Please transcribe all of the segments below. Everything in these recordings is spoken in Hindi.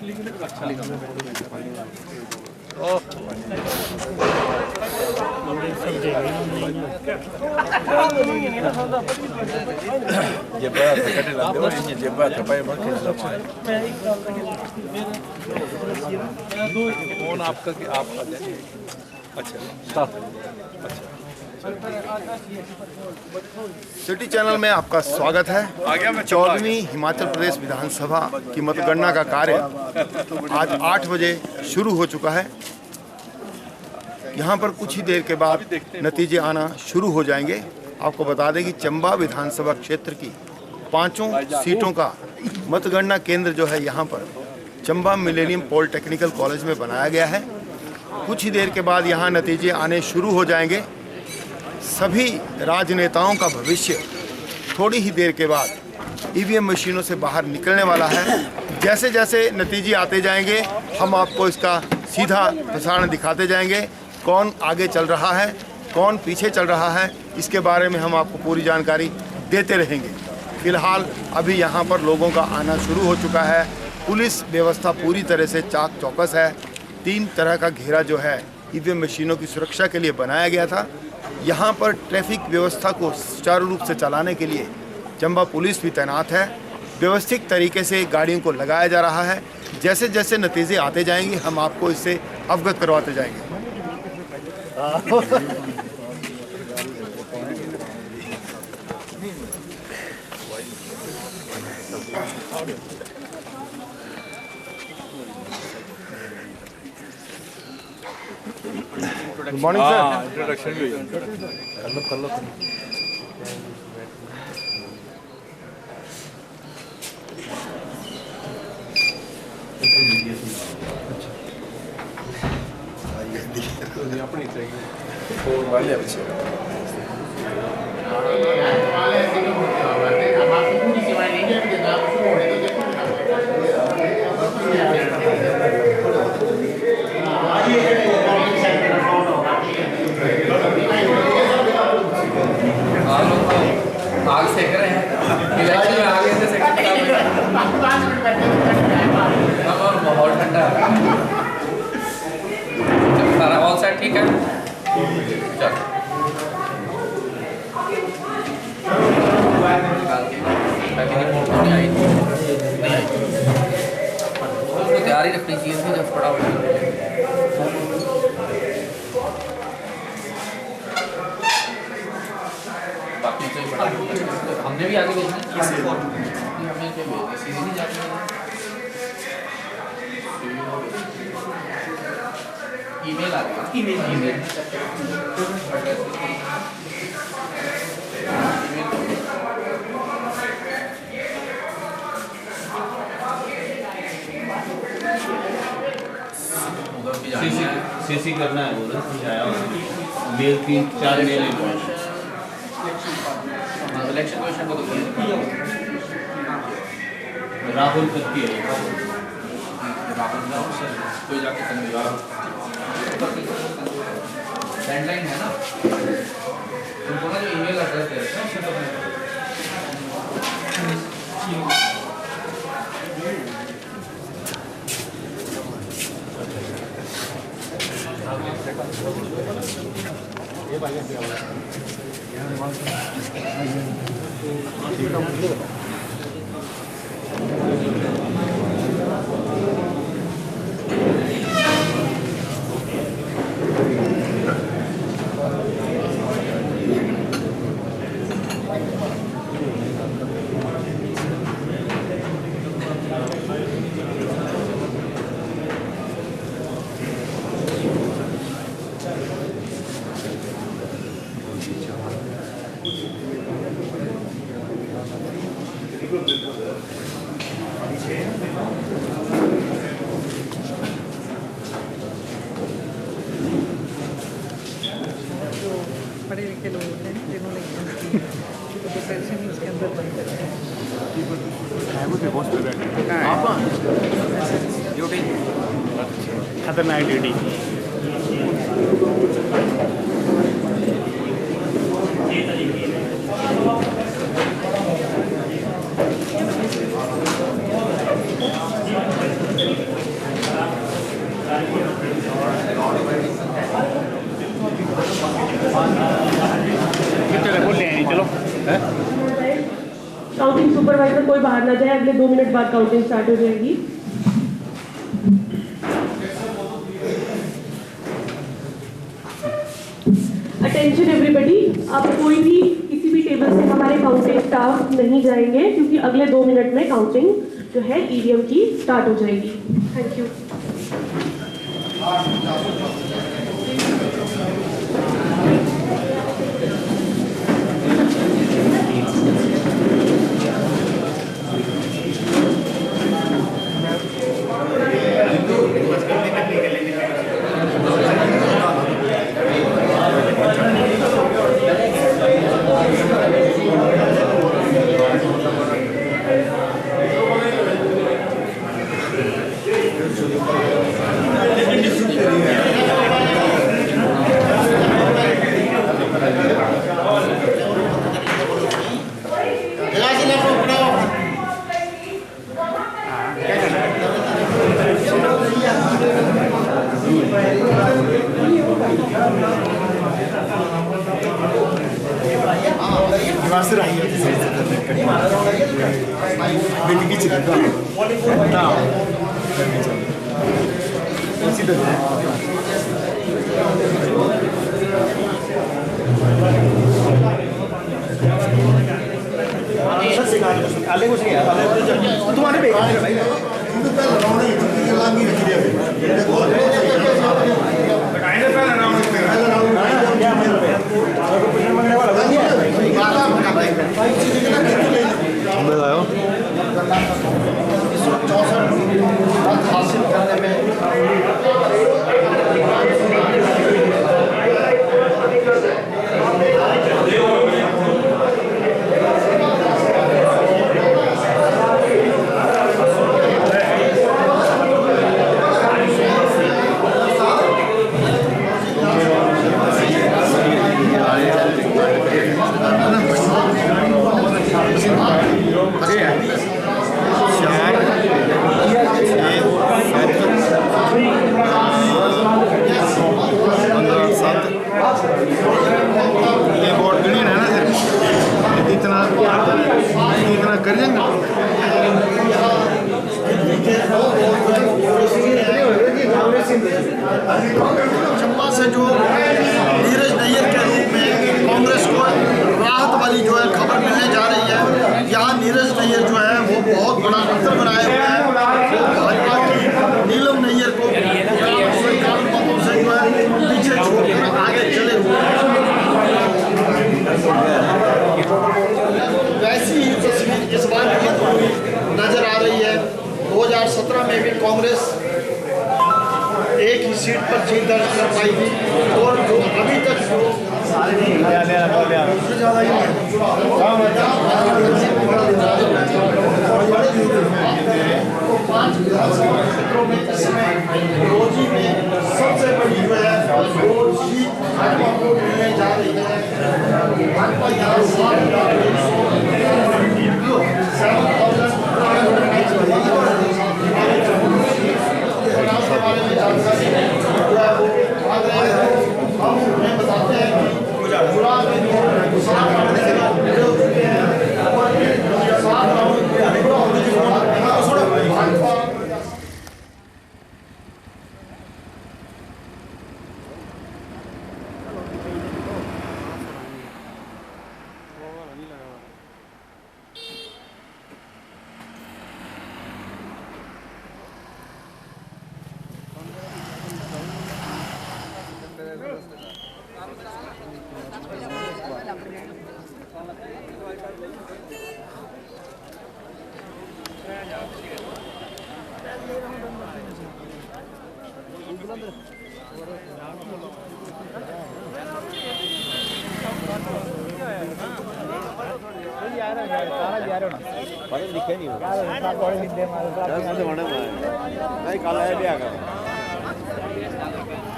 फोन आपका कि आप आ जाए। अच्छा सिटी चैनल में आपका स्वागत है। 14वीं हिमाचल प्रदेश विधानसभा की मतगणना का कार्य आज 8 बजे शुरू हो चुका है। यहाँ पर कुछ ही देर के बाद नतीजे आना शुरू हो जाएंगे। आपको बता दें कि चंबा विधानसभा क्षेत्र की 5 सीटों का मतगणना केंद्र जो है यहाँ पर चंबा मिलेनियम पॉलिटेक्निकल कॉलेज में बनाया गया है। कुछ ही देर के बाद यहाँ नतीजे आने शुरू हो जाएंगे। सभी राजनेताओं का भविष्य थोड़ी ही देर के बाद ईवीएम मशीनों से बाहर निकलने वाला है। जैसे जैसे नतीजे आते जाएंगे हम आपको इसका सीधा प्रसारण दिखाते जाएंगे। कौन आगे चल रहा है, कौन पीछे चल रहा है, इसके बारे में हम आपको पूरी जानकारी देते रहेंगे। फिलहाल अभी यहाँ पर लोगों का आना शुरू हो चुका है। पुलिस व्यवस्था पूरी तरह से चाक चौकस है। 3 तरह का घेरा जो है ईवीएम मशीनों की सुरक्षा के लिए बनाया गया था। यहाँ पर ट्रैफिक व्यवस्था को सुचारू रूप से चलाने के लिए चंबा पुलिस भी तैनात है। व्यवस्थित तरीके से गाड़ियों को लगाया जा रहा है। जैसे जैसे नतीजे आते जाएंगे हम आपको इससे अवगत करवाते जाएंगे। Good morning sir. इंट्रोडक्शन भी कर लो अपनी चाहिए वाले अच्छे आग सेक रहे हैं। इलेक्शन में आगे से और माहौल ठंडा है। सारा ऑल साइड ठीक है। चल नहीं आई उसको तैयारी रखनी चाहिए थी जब पड़ा हुआ। हमने भी आगे भेजना हमें क्या भेजना सीधे नहीं जाते। ईमेल आ गया। ईमेल सीसी करना है वो ना समझाया मेल 3-4 मेल इलेक्शन कमीशन को तो राहुल करती है कोई जाके सेंडलाइन है ना तुमको ना जो ईमेल एड्रेस है पढ़े लिखे लोग हैं जिन्होंने एग्जाम की तो प्रिपरेशन इसके अंदर बन करते हैं। खतरनाक ड्यूटी कोई बाहर ना जाए, अगले 2 मिनट बाद काउंटिंग स्टार्ट हो जाएगी। अटेंशन एवरीबडी, अब कोई भी किसी भी टेबल से हमारे काउंटिंग स्टाफ नहीं जाएंगे क्योंकि अगले 2 मिनट में काउंटिंग जो है ईवीएम की स्टार्ट हो जाएगी। Thank you. चंबा से जो नीरज नैयर के रूप में कांग्रेस को राहत वाली जो है खबर मिलने जा रही है। यहाँ नीरज नैयर जो है वो बहुत बड़ा अंतर बनाए हुए हैं। भाजपा की नीलम नैयर को मतों से जो है पीछे छोड़कर आगे चले हुए हैं। वैसी ही तस्वीर इस बार नजर आ रही है। 2017 में भी कांग्रेस एक ही सीट पर जीत दर्ज कर पाई थी और जो अभी तक क्षेत्रों में रोजी में सबसे बड़ी जो है सीट भाजपा को मिलने जा रही है। भाजपा यहाँ हम उन्हें बताते हैं कि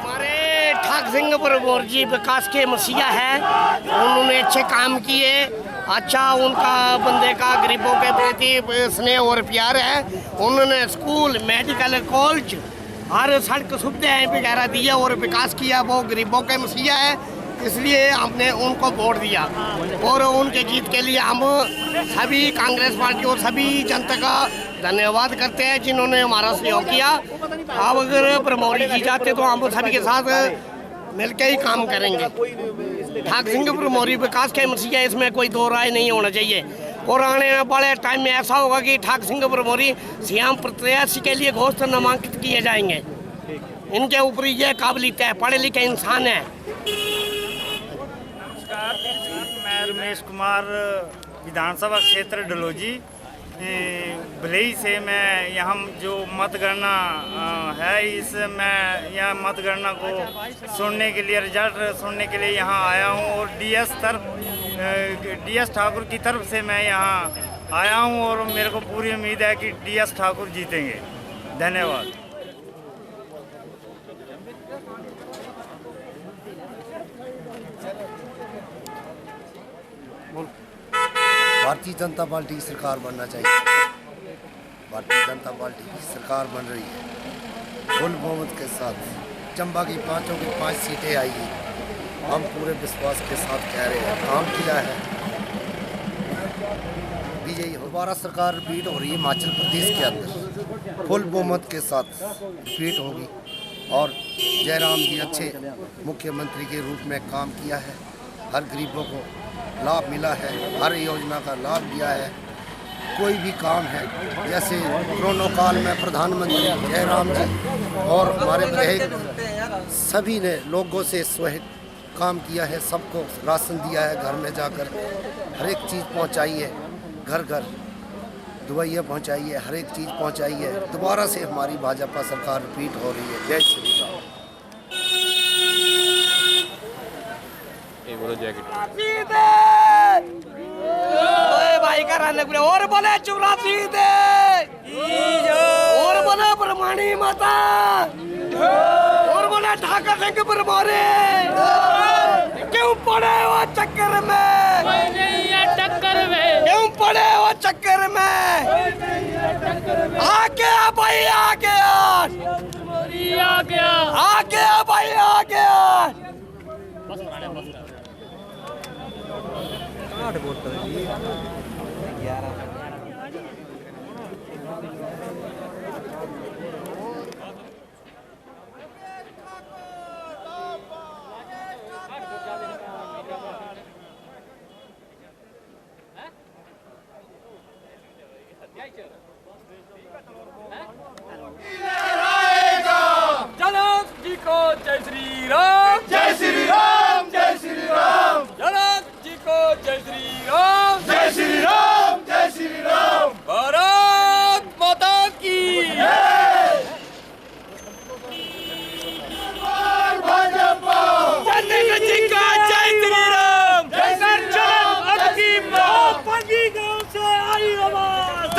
हमारे ठाक सिंह प्रभुर जी विकास के मसीहा है। उन्होंने अच्छे काम किए, अच्छा उनका बंदे का गरीबों के प्रति स्नेह और प्यार है। उन्होंने स्कूल, मेडिकल कॉलेज, हर सड़क सुविधाएं वगैरह दी है और विकास किया। वो गरीबों के मसीहा है। इसलिए हमने उनको वोट दिया और उनके जीत के लिए हम सभी कांग्रेस पार्टी और सभी जनता का धन्यवाद करते हैं जिन्होंने हमारा सहयोग किया। अब अगर प्रमोरी जी जाते तो हम सभी के साथ मिलकर ही काम करेंगे। ठाक सिंह प्रमोरी विकास के मसीहा, इसमें कोई दो राय नहीं होना चाहिए। और आने वाले टाइम में ऐसा होगा कि ठाक सिंह प्रमोरी सीएम प्रत्याशी के लिए घोषित नामांकित किए जाएंगे। इनके ऊपर ये काबिलियत है, पढ़े लिखे इंसान है। मैं रमेश कुमार, विधानसभा क्षेत्र डलोजी भलई से मैं यहाँ जो मतगणना है इस मैं यहाँ मतगणना को सुनने के लिए, रिजल्ट सुनने के लिए यहाँ आया हूँ। और डीएस ठाकुर की तरफ से मैं यहाँ आया हूँ और मेरे को पूरी उम्मीद है कि डीएस ठाकुर जीतेंगे। धन्यवाद। भारतीय जनता पार्टी की सरकार बनना चाहिए। भारतीय जनता पार्टी की सरकार बन रही है फुल बहुमत के साथ। चंबा की 5 सीटें आई हैं। हम पूरे विश्वास के साथ कह रहे हैं, काम किया है, बीजेपी दोबारा सरकार रिपीट हो रही है हिमाचल प्रदेश के अंदर, फुल बहुमत के साथ रिपीट होगी। और जयराम जी अच्छे मुख्यमंत्री के रूप में काम किया है, हर गरीबों को लाभ मिला है, हर योजना का लाभ दिया है। कोई भी काम है, जैसे कोरोना काल में प्रधानमंत्री जयराम जी और हमारे विधायक सभी ने लोगों से स्वयं काम किया है, सबको राशन दिया है, घर में जाकर हर एक चीज़ पहुंचाई है, घर घर दवाइयाँ पहुंचाई है, हर एक चीज़ पहुंचाई है। दोबारा से हमारी भाजपा सरकार रिपीट हो रही है। जय श्री राम। भाई का और बोले चौरासी दे और बोले ब्रह्मणी माता और बोले ठाकर सिंह प्रमोरी। क्यों पड़े वो चक्कर में, टक्कर में क्यों पड़े वो चक्कर में? आ गया भाई, आ गया, आ गया भाई, आ गया। जनक जी को जय श्री राम, जय श्री राम, जय श्री राम। जनक जी को जय श्री राम, जय श्री राम, जय श्री राम। भारत माता की जय। भाजपा जनक जी का जय श्री राम, जय श्री राम। अबकी पंगी गांव से आई आवाज,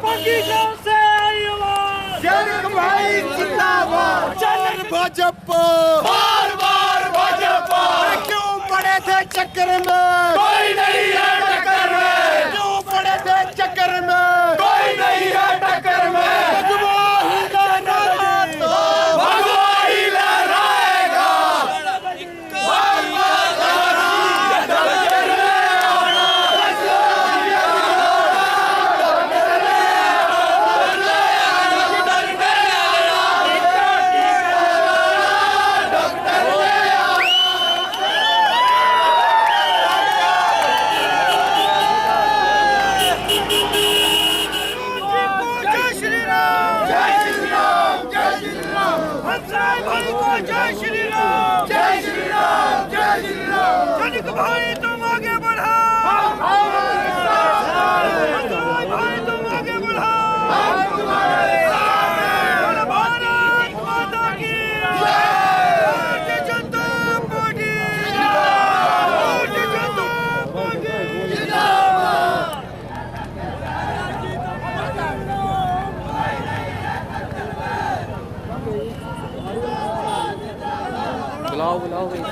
पंगी गांव से आई आवाज। जनक भाई जिंदाबाद, जनक भाजपा, बार बार भाजपा। क्यों पड़े थे चक्कर में, कोई नहीं है टक्कर में। क्यों पड़े थे चक्कर में, कोई नहीं है टक्कर में। भगवाही लहराएगा, जय श्री राम, जय श्री राम, जय श्री राम। जनक भाई तुम आगे बढ़ाओ, भाई तुम आगे बढ़ाओ। भारत माता की भारतीय जनता पार्टी, भारतीय जनता पार्टी जिंदाबाद। बुलाओ बुलाओ भाई।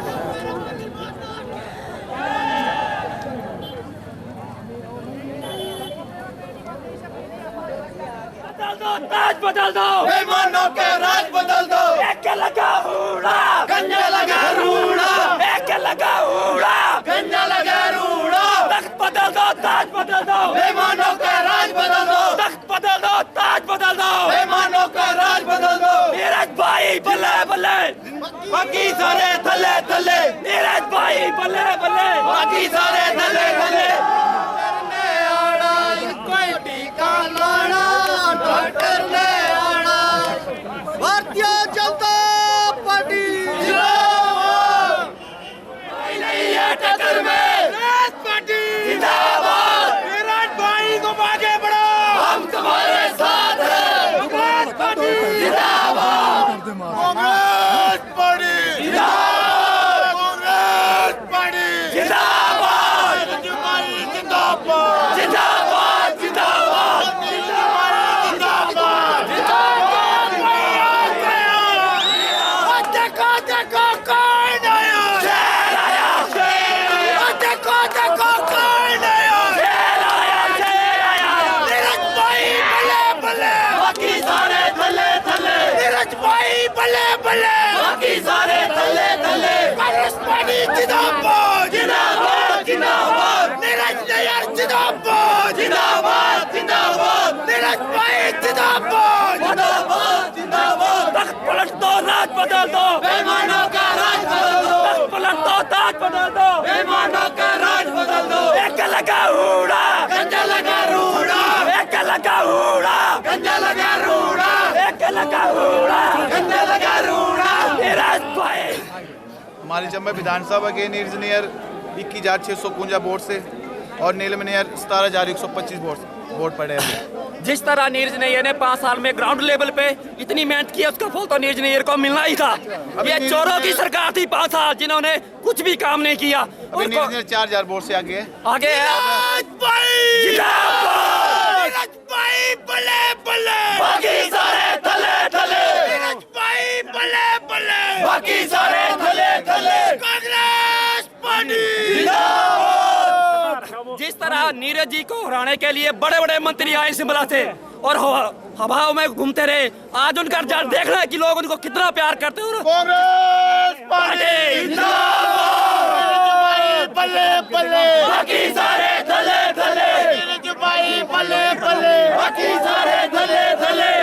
ताज बदल दो, बेईमानों के राज बदल दो। एक लगा हुड़ा, गंजे लगा ताज बदल दो, बेईमानों का राज बदल दो, तख्त बदल दो, ताज बदल दो, बेईमानों का राज बदल दो। नीरज भाई बल्ले बल्ले, बाकी सारे थल्ले थल्ले। नीरज भाई बल्ले बल्ले, बाकी सारे थल्ले थल्ले। कोई टीका लाना, डॉक्टर ने आना। भारतीय जनता पार्टी जिंदाबाद, नहीं है टक्कर में पार्टी जिंदाबाद। विराट भाई को आगे बढ़ो, हम तुम्हारे साथ हैं। कांग्रेस पार्टी जिंदाबाद, कांग्रेस पार्टी जिंदाबाद, कांग्रेस पार्टी जिंदाबाद, जिंदाबाद, जिंदाबाद, जिंदाबाद, जिंदाबाद, जिंदाबाद। देखो देखो कौन आया, शेर आया, शेर आया। देखो देखो कौन आया, शेर आया, शेर आया। नीरज भाई बल्ले बल्ले, बाकी सारे थल्ले थल्ले। नीरज भाई बल्ले बल्ले, बाकी सारे थल्ले थल्ले। कांग्रेस पार्टी जिंदाबाद, जिंदाबाद, जिंदाबाद। नीरज नायर जिंदाबाद, जिंदाबाद, जिंदाबाद। नीरज भाई जिंदाबाद, जिंदाबाद, जिंदाबाद। तख्त पलट दो, राज बदल दो, बेईमानों का राज बदल दो। तख्त पलट दो, ताज बदल दो, बेईमानों का राज बदल दो। एक लगा हूड़ा, गंजा लगा रूड़ा, एक लगा हूड़ा, गंजा लगा रूड़ा, एक लगा हूड़ा, गंजा लगा रूड़ा। नीरज भाई हमारी चंबा विधानसभा के नीरज नायर 21,651 वोट से और नीलम नायर 17,125 वोट पड़े हैं। जिस तरह नीरज नायर ने 5 साल में ग्राउंड लेवल पे इतनी मेहनत की, उसका फल तो नीरज नायर को मिलना ही था। ये चोरों की सरकार थी 5 साल, जिन्होंने कुछ भी काम नहीं किया। अभी नीरज नायर 4,000 वोट से आगे है। आगे बल्ले बल्ले, बाकी सारे थले थले। नीरज भाई बल्ले बल्ले, बाकी सारे थले थले। कांग्रेस पार्टी जिंदाबाद। जिस तरह नीरज जी को हराने के लिए बड़े बड़े मंत्री आए शिमला से और हवाओं में घूमते रहे, आज उनका रिजल्ट देख रहे हैं कि लोग उनको कितना प्यार करते हैं। कांग्रेस पार्टी जिंदाबाद, बल्ले बल्ले, बाकी सारे थले थले। नीरज भाई बल्ले बल्ले, बाकी सारे थले थले।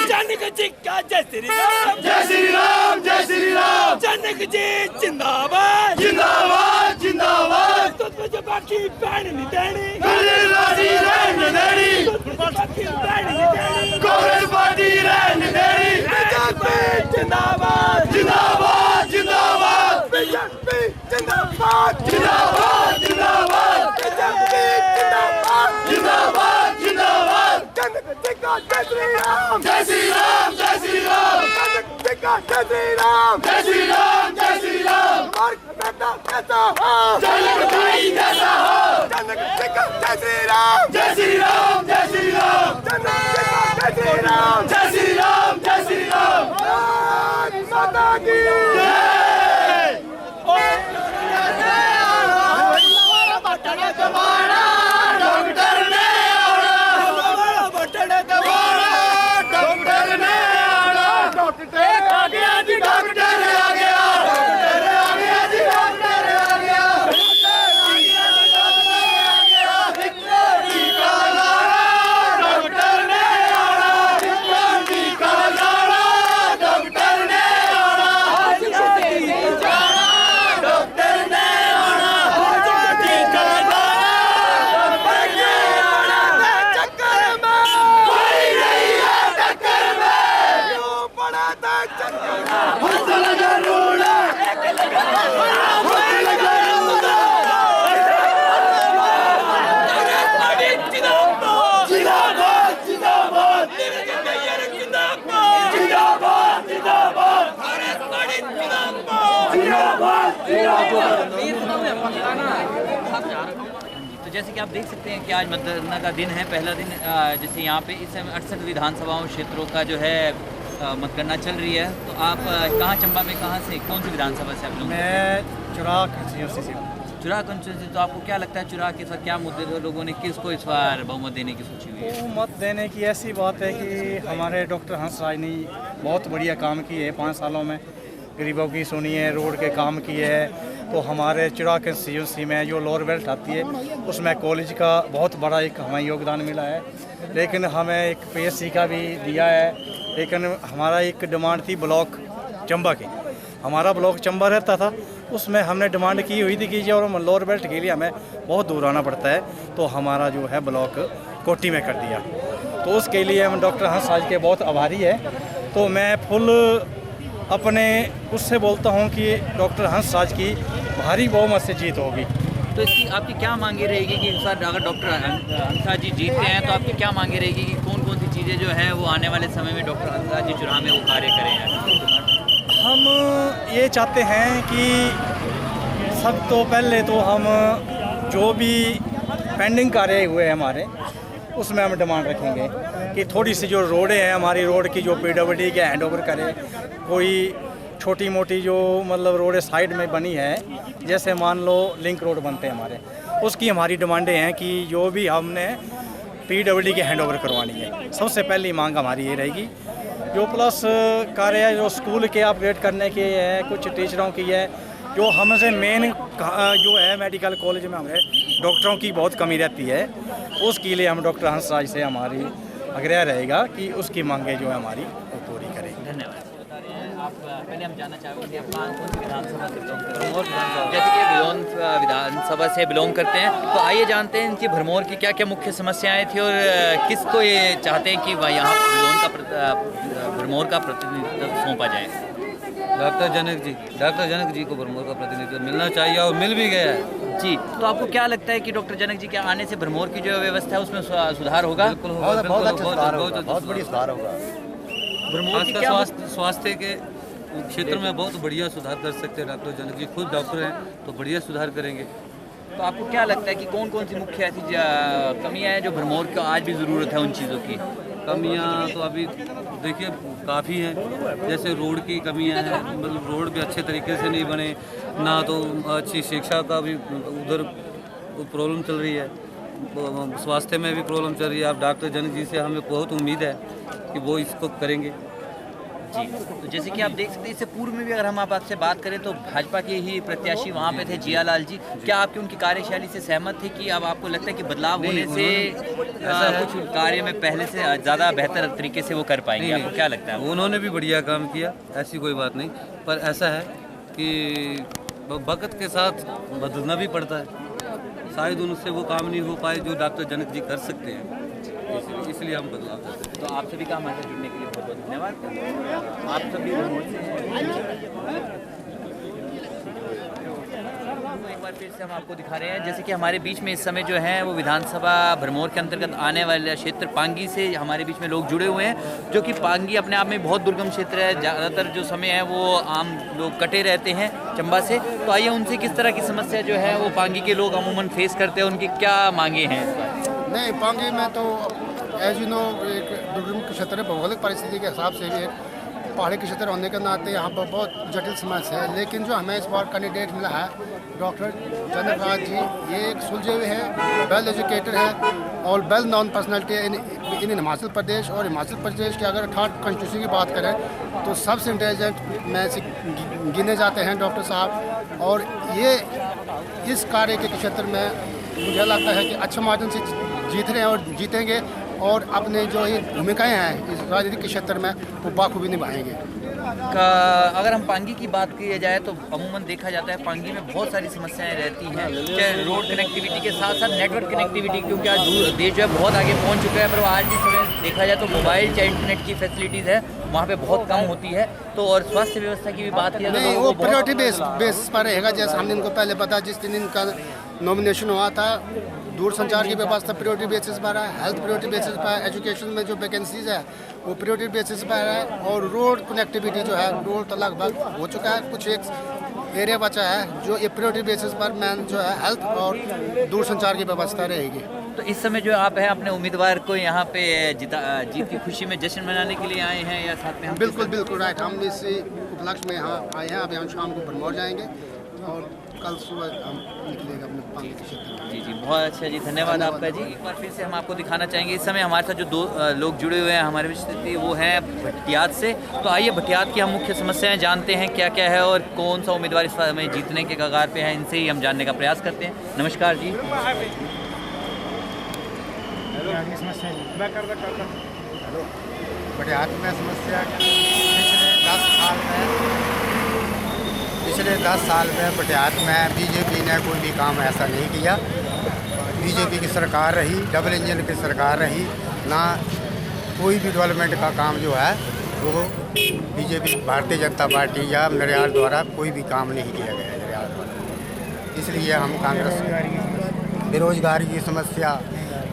जनक जी का जय श्री राम, जय श्री राम, जय श्री राम। जनक जी जिंदाबाद, जिंदाबाद, जिंदाबाद। तुझ मुझे बाकी बैन नहीं देनी, गरीबाजी रहने देनी, बाकी बैन नहीं देनी। कांग्रेस पार्टी रहने देनी। बीजेपी जिंदाबाद, जिंदाबाद, जिंदाबाद, बीजेपी जिंदाबाद, जिंदाबाद, जिंदाबाद, बीजेपी जिंदाबाद, जिंदाबाद, जिंदाबाद। जनक जी का जय श्री राम, जय श्री राम, जय श्री राम, जनक जी का जय श्री राम, जय श्री राम, जय श्री राम। मार्ग बेटा कैसा हो, जनक भाई जैसा हो, जनक जी का जय श्री राम, जय श्री राम, जय श्री राम, जनक जी का जय श्री राम, जय श्री राम, जय श्री राम। भारत माता की डॉक्टर ने आना, बटन दबाना, डॉक्टर ने आना, डॉक्टर आ गया जी, डॉक्टर आ गया, डॉक्टर आ गया जी, डॉक्टर आ गया, टीका लाना, डॉक्टर ने आना, टीका लाना, डॉक्टर ने आना, डॉक्टर ने आना, टीका लाना। चक्कर में कोई नहीं है टक्कर में, क्यों पड़ा था चक्कर में? हाथ लगा रोड़ा, हाथ लगा रोड़ा। जिंदाबाद, जिंदाबाद, जिंदाबाद, जिंदाबाद, जिंदाबाद, जिंदाबाद, जिंदाबाद, जिंदाबाद। जैसे कि आप देख सकते हैं कि आज मतगणना का दिन है, पहला दिन। जैसे यहाँ पे इस समय 68 विधानसभाओं क्षेत्रों का जो है मतगणना चल रही है। तो आप कहाँ, चंबा में कहाँ से, कौन सी विधानसभा से आप लोग? मैं चुराह कंस्टिट्यूंसी से। चुराह कंस्टिट्यूंसी। तो आपको क्या लगता है चुराह के साथ क्या मुद्दे लोगों ने किसको इस बार बहुमत देने की सोची हुई है? बहुमत देने की ऐसी बात है कि हमारे डॉक्टर हंसराज ने बहुत बढ़िया काम किए है 5 सालों में। गरीबों की सुनी है, रोड के काम किए है। तो हमारे चुराह कंस्टिट्यूंसी में जो लोअर बेल्ट आती है उसमें कॉलेज का बहुत बड़ा एक हमें योगदान मिला है। लेकिन हमें एक PSC का भी दिया है। लेकिन हमारा एक डिमांड थी ब्लॉक चंबा की। हमारा ब्लॉक चंबा रहता था, उसमें हमने डिमांड की हुई थी कि जो लोअर बेल्ट के लिए हमें बहुत दूर आना पड़ता है, तो हमारा जो है ब्लॉक कोटी में कर दिया। तो उसके लिए हम डॉक्टर हंसराज के बहुत आभारी है। तो मैं फुल अपने उससे बोलता हूँ कि डॉक्टर हंसराज की भारी बहुमत से जीत होगी। तो इसकी आपकी क्या मांगे रहेगी कि इस बार अगर डॉक्टर हंसराज जी जीतते हैं तो आपकी क्या मांगे रहेगी कि कौन कौन सी चीज़ें जो है वो आने वाले समय में डॉक्टर हंसराज जी चुनाव में वो कार्य करें? हम ये चाहते हैं कि सब तो पहले तो हम जो भी पेंडिंग कार्य हुए हैं हमारे, उसमें हम डिमांड रखेंगे कि थोड़ी सी जो रोडें हैं हमारी, रोड की जो PWD के हैंड ओवर करे। कोई छोटी मोटी जो मतलब रोडें साइड में बनी है, जैसे मान लो लिंक रोड बनते हैं हमारे, उसकी हमारी डिमांडें हैं कि जो भी हमने PWD के हैंड ओवर करवानी है। सबसे पहली मांग हमारी ये रहेगी। जो प्लस कार्य जो स्कूल के अपग्रेड करने के है, कुछ टीचरों की है, जो हमसे मेन जो है मेडिकल कॉलेज में हमें डॉक्टरों की बहुत कमी रहती है, उसके लिए हम डॉक्टर हंसराज से हमारी आग्रह रहेगा कि उसकी मांगें जो है हमारी वो पूरी करेंगे। धन्यवाद। आप पहले हम जानना चाहेंगे आप कौन सी विधानसभा से बिलोंग करते हैं? जैसे कि विधानसभा से बिलोंग करते हैं, तो आइए जानते हैं इनकी भरमौर की क्या क्या मुख्य समस्याएं थी और किसको ये चाहते हैं कि यहाँ भरमौर का प्रतिनिधित्व सौंपा जाए? डॉक्टर जनक जी को भरमौर का प्रतिनिधित्व मिलना चाहिए और मिल भी गया है जी। तो आपको क्या लगता है कि डॉक्टर जनक जी के आने से भरमौर की जो व्यवस्था है उसमें सुधार होगा? बिल्कुल होगा, बहुत बढ़िया सुधार होगा। भरमौर की क्या स्वास्थ्य के क्षेत्र में बहुत बढ़िया सुधार कर सकते हैं डॉक्टर जनक जी। खुद डॉक्टर हैं तो बढ़िया सुधार करेंगे। तो आपको क्या लगता है कि कौन कौन सी मुख्य ऐसी कमियां हैं जो भरमौर को आज भी ज़रूरत है उन चीज़ों की? कमियां तो अभी देखिए काफ़ी हैं। जैसे रोड की कमियां हैं, मतलब रोड भी अच्छे तरीके से नहीं बने, ना तो अच्छी शिक्षा का भी उधर प्रॉब्लम चल रही है, स्वास्थ्य में भी प्रॉब्लम चल रही है। अब डॉक्टर जनक जी से हमें बहुत उम्मीद है कि वो इसको करेंगे जी। तो जैसे कि आप देख सकते हैं, इससे पूर्व में भी अगर हम आपसे बात करें तो भाजपा के ही प्रत्याशी वहाँ पे थे जियालाल जी। क्या आपकी उनकी कार्यशैली से सहमत थे कि अब आपको लगता है कि बदलाव होने से कुछ कार्य में पहले से ज़्यादा बेहतर तरीके से वो कर पाएंगे? आपको क्या लगता है? उन्होंने भी बढ़िया काम किया, ऐसी कोई बात नहीं, पर ऐसा है कि वक्त के साथ बदलना भी पड़ता है। शायद उनसे वो काम नहीं हो पाए जो डॉक्टर जनक जी कर सकते हैं, इसलिए हम बदलाव करते हैं। तो आप सभी का हमारे जुड़ने के लिए बहुत बहुत धन्यवाद। आप सभी एक बार फिर से हम आपको दिखा रहे हैं, जैसे कि हमारे बीच में इस समय जो है वो विधानसभा भरमौर के अंतर्गत आने वाले क्षेत्र पांगी से हमारे बीच में लोग जुड़े हुए हैं, जो कि पांगी अपने आप में बहुत दुर्गम क्षेत्र है। ज़्यादातर जो समय है वो आम लोग कटे रहते हैं चंबा से। तो आइए उनसे किस तरह की समस्या जो है वो पांगी के लोग अमूमन फेस करते हैं, उनकी क्या मांगे हैं? नहीं, पांगी में तो एज यू नो एक दुर्गम क्षेत्र है। भौगोलिक परिस्थिति के हिसाब से भी एक पहाड़ी के क्षेत्र होने के नाते यहाँ पर बहुत जटिल समस्या है। लेकिन जो हमें इस बार कैंडिडेट मिला है डॉक्टर जनक राज जी, ये एक सुलझे हुए हैं, वेल एजुकेटेड है और well known personality in Himachal Pradesh. और हिमाचल प्रदेश के अगर 3rd कॉन्स्टिट्यूंसी की बात करें तो सबसे इंटेलिजेंट में से गिने जाते हैं डॉक्टर साहब। और ये इस कार्य के क्षेत्र में मुझे लगता है कि अच्छे मार्जिन से जीत रहे हैं और जीतेंगे, और अपने जो ये भूमिकाएं हैं इस राजनीतिक क्षेत्र में वो बाखूबी निभाएंगे। अगर हम पांगी की बात की जाए तो अमूमन देखा जाता है पांगी में बहुत सारी समस्याएं रहती हैं, चाहे रोड कनेक्टिविटी के साथ साथ नेटवर्क कनेक्टिविटी, क्योंकि आज देश जो है बहुत आगे पहुंच चुका है। पर आज भी समय देखा जाए तो मोबाइल चाहे इंटरनेट की फैसिलिटीज़ है वहाँ पे बहुत कम होती है। तो और स्वास्थ्य व्यवस्था की भी बात की नहीं, वो प्रायोरिटी बेस पर रहेगा। जैसे हमने इनको पहले बताया, जिस दिन इनका नॉमिनेशन हुआ था, दूरसंचार की व्यवस्था प्रायोरिटी बेसिस पर है, हेल्थ प्रायोरिटी बेसिस पर है, एजुकेशन में जो वैकेंसीज है वो प्रायोरिटी बेसिस पर है, और रोड कनेक्टिविटी जो है रोड तो लगभग हो चुका है। कुछ एक एरिया बचा है जो ये प्रायोरिटी बेसिस पर मैन जो है हेल्थ और दूरसंचार की व्यवस्था रहेगी। तो इस समय जो आप हैं अपने उम्मीदवार को यहाँ पे जीत की खुशी में जश्न मनाने के लिए आए हैं या साथ में हम? बिल्कुल बिल्कुल राइट, हम इस उपलक्ष्य में यहाँ आए हैं। अभी हम शाम को भरमौर जाएंगे और कल सुबह हम निकलेंगे अपने पांगी के क्षेत्र में। जी जी, बहुत अच्छा जी, धन्यवाद आपका जी। एक बार फिर से हम आपको दिखाना चाहेंगे, इस समय हमारे साथ जो दो लोग जुड़े हुए हैं हमारे विषय वो हैं भटियात से। तो आइए भटियात की हम मुख्य समस्याएं जानते हैं क्या क्या है और कौन सा उम्मीदवार इस समय जीतने के कगार पे है, इनसे ही हम जानने का प्रयास करते हैं। नमस्कार जी। भटियात में समस्या पिछले 10 साल में भटियात में बीजेपी ने कोई भी काम ऐसा नहीं किया। बीजेपी की सरकार रही, डबल इंजन की सरकार रही, ना कोई भी डेवलपमेंट का काम जो है वो बीजेपी भारतीय जनता पार्टी या नरियाल द्वारा कोई भी काम नहीं किया गया नरियाल द्वारा। इसलिए हम कांग्रेस बेरोजगारी की समस्या,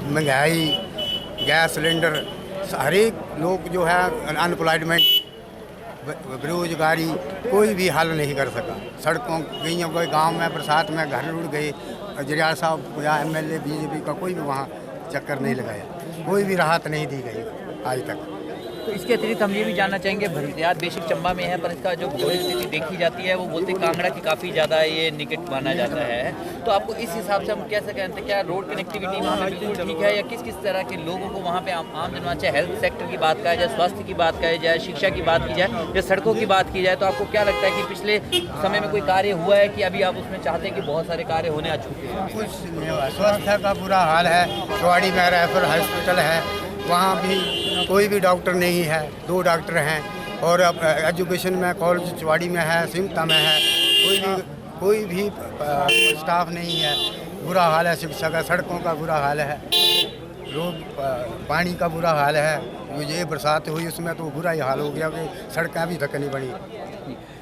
महंगाई, गैस सिलेंडर, हर एक लोग जो है अनएम्प्लॉयमेंट, बेरोजगारी कोई भी हल नहीं कर सका। सड़कों गई कोई गांव में बरसात में घर उड़ गए, जरियाल साहब या MLA बीजेपी का कोई भी वहाँ चक्कर नहीं लगाया, कोई भी राहत नहीं दी गई आज तक। तो इसके अतिरिक्त हम ये भी जानना चाहेंगे, भटियात बेशक चंबा में है पर इसका जो भौगोलिक स्थिति देखी जाती है वो बोलते कांगड़ा की काफ़ी ज़्यादा ये निकट माना जाता है। तो आपको इस हिसाब से हम कैसे कहते हैं, क्या रोड कनेक्टिविटी वहाँ पे बिल्कुल ठीक है या किस किस तरह के लोगों को वहाँ पे आम जनता, चाहे हेल्थ सेक्टर की बात कहा जाए, स्वास्थ्य की बात कही जाए, शिक्षा की बात की जाए या सड़कों की बात की जाए, तो आपको क्या लगता है कि पिछले समय में कोई कार्य हुआ है कि अभी आप उसमें चाहते हैं कि बहुत सारे कार्य होने आ चुके हैं? कुछ नहीं हुआ, स्वास्थ्य का बुरा हाल है। चौड़ी में रेफर हॉस्पिटल है, वहाँ भी कोई भी डॉक्टर नहीं है, 2 डॉक्टर हैं। और अब एजुकेशन में कॉलेज चौड़ी में है, सिमटा में है, कोई भी स्टाफ नहीं है। बुरा हाल है शिक्षा का, सड़कों का बुरा हाल है, रोड पानी का बुरा हाल है। ये बरसात हुई उसमें तो बुरा ही हाल हो गया कि सड़कें अभी तक नहीं बनी।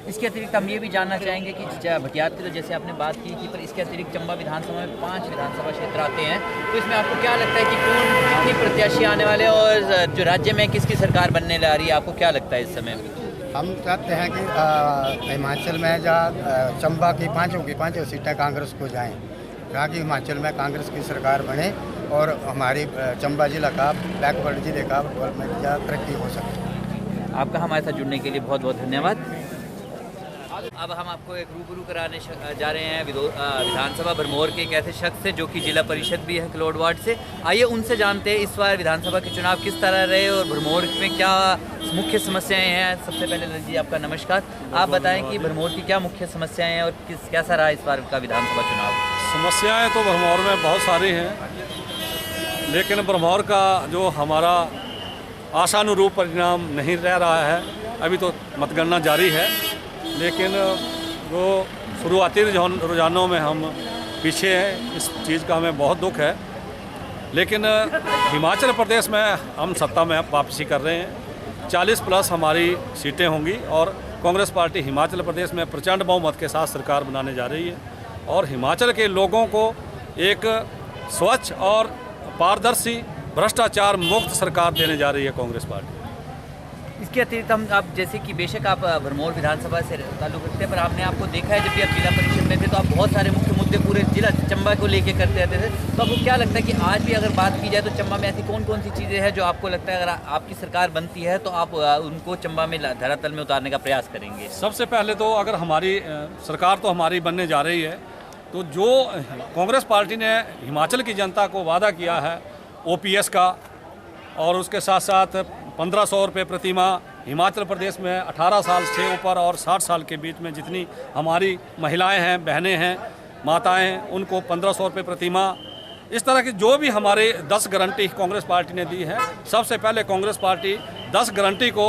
इसके अतिरिक्त हम ये भी जानना चाहेंगे कि भटियात की तो जैसे आपने बात की थी, पर इसके अतिरिक्त चंबा विधानसभा में 5 विधानसभा क्षेत्र आते हैं, तो इसमें आपको क्या लगता है कि कौन कितने प्रत्याशी आने वाले और जो राज्य में किसकी सरकार बनने जा रही है, आपको क्या लगता है इस समय? हम चाहते हैं कि हिमाचल में जहाँ चंबा की पाँचों सीटें कांग्रेस को जाएं, ताकि हिमाचल में कांग्रेस की सरकार बने और हमारी चंबा जिला का बैकवर्ड जिले का डेवलपमेंट या तरक्की हो सके। आपका हमारे साथ जुड़ने के लिए बहुत बहुत धन्यवाद। अब हम आपको एक रूबरू कराने जा रहे हैं विधानसभा भरमौर के एक ऐसे शख्स से जो कि जिला परिषद भी है क्लोड वार्ड से। आइए उनसे जानते हैं इस बार विधानसभा के चुनाव किस तरह रहे और भरमौर में क्या मुख्य समस्याएं हैं। सबसे पहले ललित जी आपका नमस्कार, आप बताएं कि भरमौर की क्या मुख्य समस्याएं हैं और कैसा रहा इस बार का विधानसभा चुनाव? समस्याएँ तो भरमौर में बहुत सारी हैं, लेकिन भरमौर का जो हमारा आशानुरूप परिणाम नहीं रह रहा है। अभी तो मतगणना जारी है, लेकिन वो शुरुआती रुझानों में हम पीछे हैं, इस चीज़ का हमें बहुत दुख है। लेकिन हिमाचल प्रदेश में हम सत्ता में वापसी कर रहे हैं, 40+ हमारी सीटें होंगी और कांग्रेस पार्टी हिमाचल प्रदेश में प्रचंड बहुमत के साथ सरकार बनाने जा रही है और हिमाचल के लोगों को एक स्वच्छ और पारदर्शी भ्रष्टाचार मुक्त सरकार देने जा रही है कांग्रेस पार्टी। इसके अतिरिक्त हम आप जैसे कि बेशक आप भरमौर विधानसभा से ताल्लुक़ रखते हैं, पर आपने आपको देखा है जब भी आप जिला परिषद में थे तो आप बहुत सारे मुख्य मुद्दे पूरे जिला चंबा को लेके करते रहते थे। तो आपको क्या लगता है कि आज भी अगर बात की जाए तो चंबा में ऐसी कौन कौन सी चीज़ें हैं जो आपको लगता है अगर आपकी सरकार बनती है तो आप उनको चंबा में धरातल में उतारने का प्रयास करेंगे? सबसे पहले तो अगर हमारी सरकार तो हमारी बनने जा रही है, तो जो कांग्रेस पार्टी ने हिमाचल की जनता को वादा किया है OPS का और उसके साथ साथ 1500 रुपये प्रति माह हिमाचल प्रदेश में 18 साल से ऊपर और 60 साल के बीच में जितनी हमारी महिलाएं हैं, बहनें हैं, माताएं हैं, उनको 1500 रुपये प्रति माह, इस तरह की जो भी हमारे 10 गारंटी कांग्रेस पार्टी ने दी है, सबसे पहले कांग्रेस पार्टी 10 गारंटी को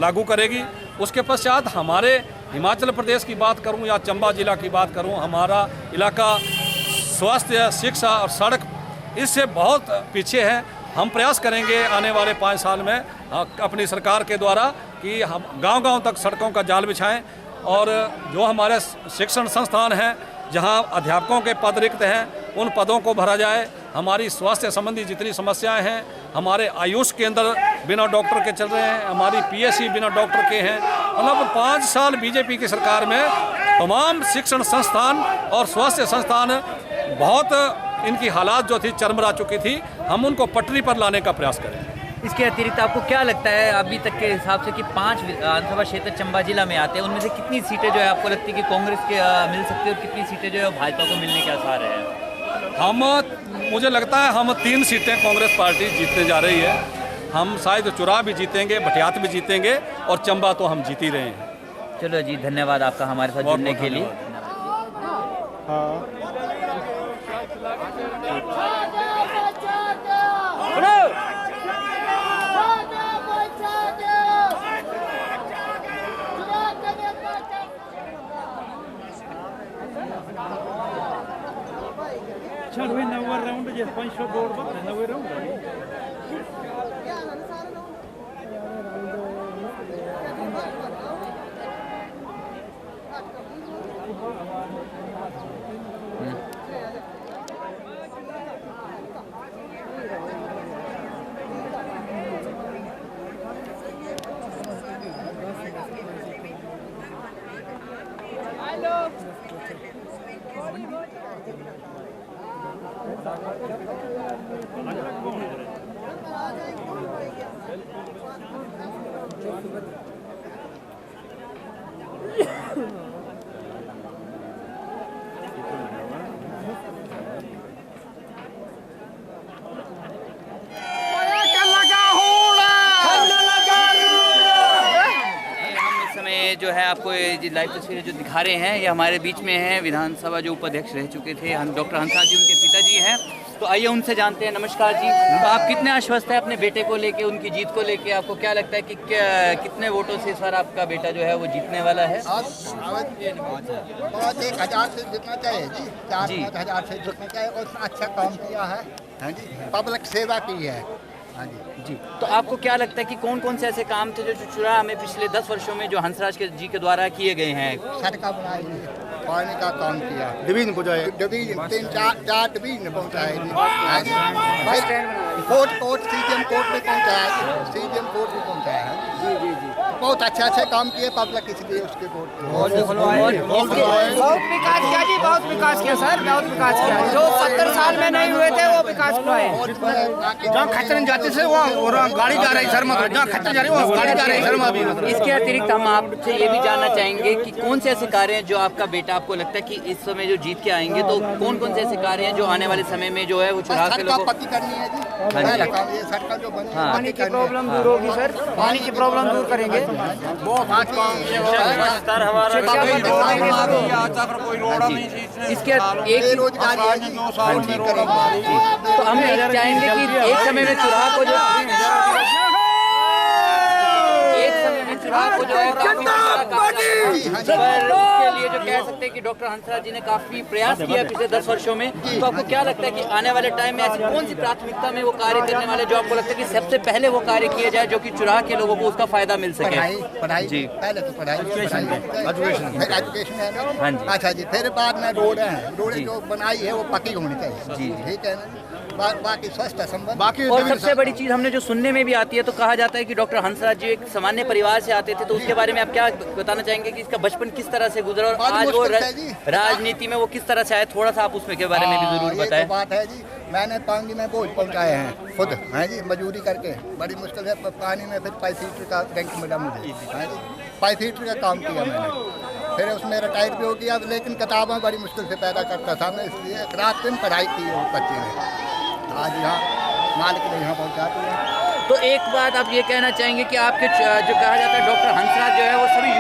लागू करेगी। उसके पश्चात हमारे हिमाचल प्रदेश की बात करूं या चंबा जिला की बात करूं, हमारा इलाका स्वास्थ्य, शिक्षा और सड़क इससे बहुत पीछे है। हम प्रयास करेंगे आने वाले 5 साल में अपनी सरकार के द्वारा कि हम गांव-गांव तक सड़कों का जाल बिछाएं और जो हमारे शिक्षण संस्थान हैं जहां अध्यापकों के पद रिक्त हैं उन पदों को भरा जाए। हमारी स्वास्थ्य संबंधी जितनी समस्याएं हैं, हमारे आयुष केंद्र बिना डॉक्टर के चल रहे हैं, हमारी PSC बिना डॉक्टर के हैं। मतलब 5 साल बीजेपी की सरकार में तमाम शिक्षण संस्थान और स्वास्थ्य संस्थान बहुत इनकी हालात जो थी चरमरा चुकी थी, हम उनको पटरी पर लाने का प्रयास करें। इसके अतिरिक्त आपको क्या लगता है अभी तक के हिसाब से कि 5 विधानसभा क्षेत्र चंबा जिला में आते हैं, उनमें से कितनी सीटें जो है आपको लगती है कि कांग्रेस के मिल सकती है और कितनी सीटें जो है भाजपा को मिलने के आसार है? मुझे लगता है हम 3 सीटें कांग्रेस पार्टी जीतने जा रही है। हम शायद चुरा भी जीतेंगे, भटियात भी जीतेंगे और चंबा तो हम जीत ही रहे हैं। चलो जी, धन्यवाद आपका हमारे साथ जुड़ने के लिए। छठवें 90 राउंड जे 500 बोर्ड पर 90 राउंड जो है आपको लाइव तस्वीरें जो दिखा रहे हैं, ये हमारे बीच में हैं विधानसभा जो उपाध्यक्ष रह चुके थे डॉक्टर हंसराज जी, उनके पिताजी हैं। तो आइए उनसे जानते हैं। नमस्कार जी, तो आप कितने आश्वस्त हैं अपने बेटे को लेके, उनकी जीत को लेके? आपको क्या लगता है कि कितने वोटों से इस बार आपका बेटा जो है वो जीतने वाला है? 1000 से जीतना चाहिए जी, 4-5 हज़ार से जीतना चाहिए और अच्छा काम किया है। हाँ जी, पब्लिक सेवा की है। हाँ जी। तो आपको क्या लगता है कि कौन कौन से ऐसे काम थे जो चुरा में पिछले 10 वर्षों में जो हंसराज जी के द्वारा किए गए हैं? सड़का बनाई, पानी का काम किया, डिवीजन पहुँचाए, डिवीजन 3-4 डिवीजन पहुँचाए, कोर्ट सीजीएम कोर्ट में पहुँचाया, सीजीएम कोर्ट में पहुँचाया। जी जी जी, बहुत अच्छे काम किए पब्लिक, इसलिए उसके वोट। बहुत विकास किया जी, बहुत विकास किया सर, बहुत विकास किया। जो 70 साल में नहीं हुए थे वो विकास हुए। जहाँ खच्चर जाते थे वहाँ गाड़ी जा रही सर, मतलब जहाँ खच्चर जा रही वहाँ गाड़ी जा रही सर। इसके अतिरिक्त हम आपसे ये भी जानना चाहेंगे कि कौन से ऐसे कार्य हैं जो आपका बेटा, आपको लगता है कि इस समय जो जीत के आएंगे तो कौन कौन से ऐसे कार्य हैं जो आने वाले समय में जो है वो चुरा के लोगों पक्की करनी है जी। सड़का जो बनी, पानी की प्रॉब्लम दूर होगी सर, पानी की प्रॉब्लम दूर करेंगे। इसके एक तो हम चाहेंगे कि एक समय में चुराह को जो उसके लिए जो कह सकते हैं कि डॉक्टर हंसराज जी ने काफी प्रयास किया पिछले 10 वर्षों में। तो आपको क्या लगता है कि आने वाले टाइम में ऐसी कौन सी प्राथमिकता में वो कार्य करने वाले जो आपको लगता है कि सबसे पहले वो कार्य किया जाए जो कि चुराह के लोगों को उसका फायदा मिल सके? पढ़ाई जी, पहले तो पढ़ाई, एजुकेशन है ना। हाँ जी। अच्छा जी, फिर बाद में रोड जो बनाई है वो पक्की होनी चाहिए जी, ठीक है ना। बाकी स्वास्थ्य संबंध बाकी। और सबसे बड़ी चीज हमने जो सुनने में भी आती है, तो कहा जाता है कि डॉक्टर हंसराज जी एक सामान्य परिवार से आते थे, तो उसके बारे में आप क्या बताना चाहेंगे कि इसका बचपन किस तरह से गुजरा और आज वो राजनीति में वो किस तरह से आए? थोड़ा सा आप उसमें के बारे में भी जरूर बताएं। बात है जी, मैंने पानी में बोझ पहुँचाए हैं खुद, है जी, मजदूरी करके। बड़ी मुश्किल है पानी में, फिर 5 लीटर का टैंक मिला मुझे, है जी, 5 लीटर का काम किया मैंने। फिर उसमें रिटायर भी हो गया, लेकिन किताबें बड़ी मुश्किल से पैदा करता था मैं, इसलिए रात दिन पढ़ाई की वो बच्चे ने। आज यहाँ मालिक ने यहाँ पहुँचा दिया। तो एक बात आप ये कहना चाहेंगे कि आपके जो कहा जाता है डॉक्टर हंसराज जो है वो सभी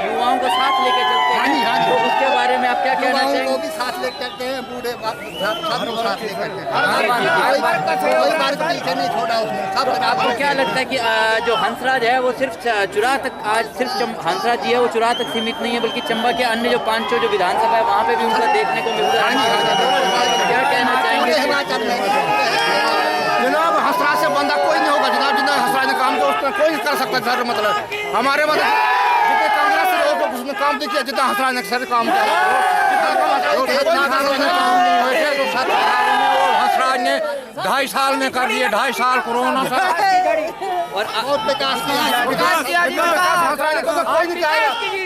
युवाओं को साथ लेके चलते हैं, तो उसके बारे में आप क्या कहना चाहेंगे? वो भी साथ लेकर चलते हैं, बूढ़े सब लोग साथ लेकर नहीं छोड़ा उसने, सब। आपको क्या लगता है कि जो हंसराज है वो सिर्फ चुराह तक, आज सिर्फ हंसराज जी है वो चुराह तक सीमित नहीं है, बल्कि चंबा के अन्य जो 5 जो विधानसभा है वहाँ पे भी उनका देखने को मिल रहा है? क्या कहना चाहेंगे? जनाब, हंसराज से बंदा कोई नहीं होगा जनाब, जितना हंसराज ने काम किया उसने कोई नहीं कर सकता सर। मतलब हमारे जितने कांग्रेस से लोग उसने काम नहीं किया जितना हंसराज ने सर काम किया। हंसराज ने 2.5 साल में कर दिए, 2.5 साल कोरोना से। और बहुत विकास किया।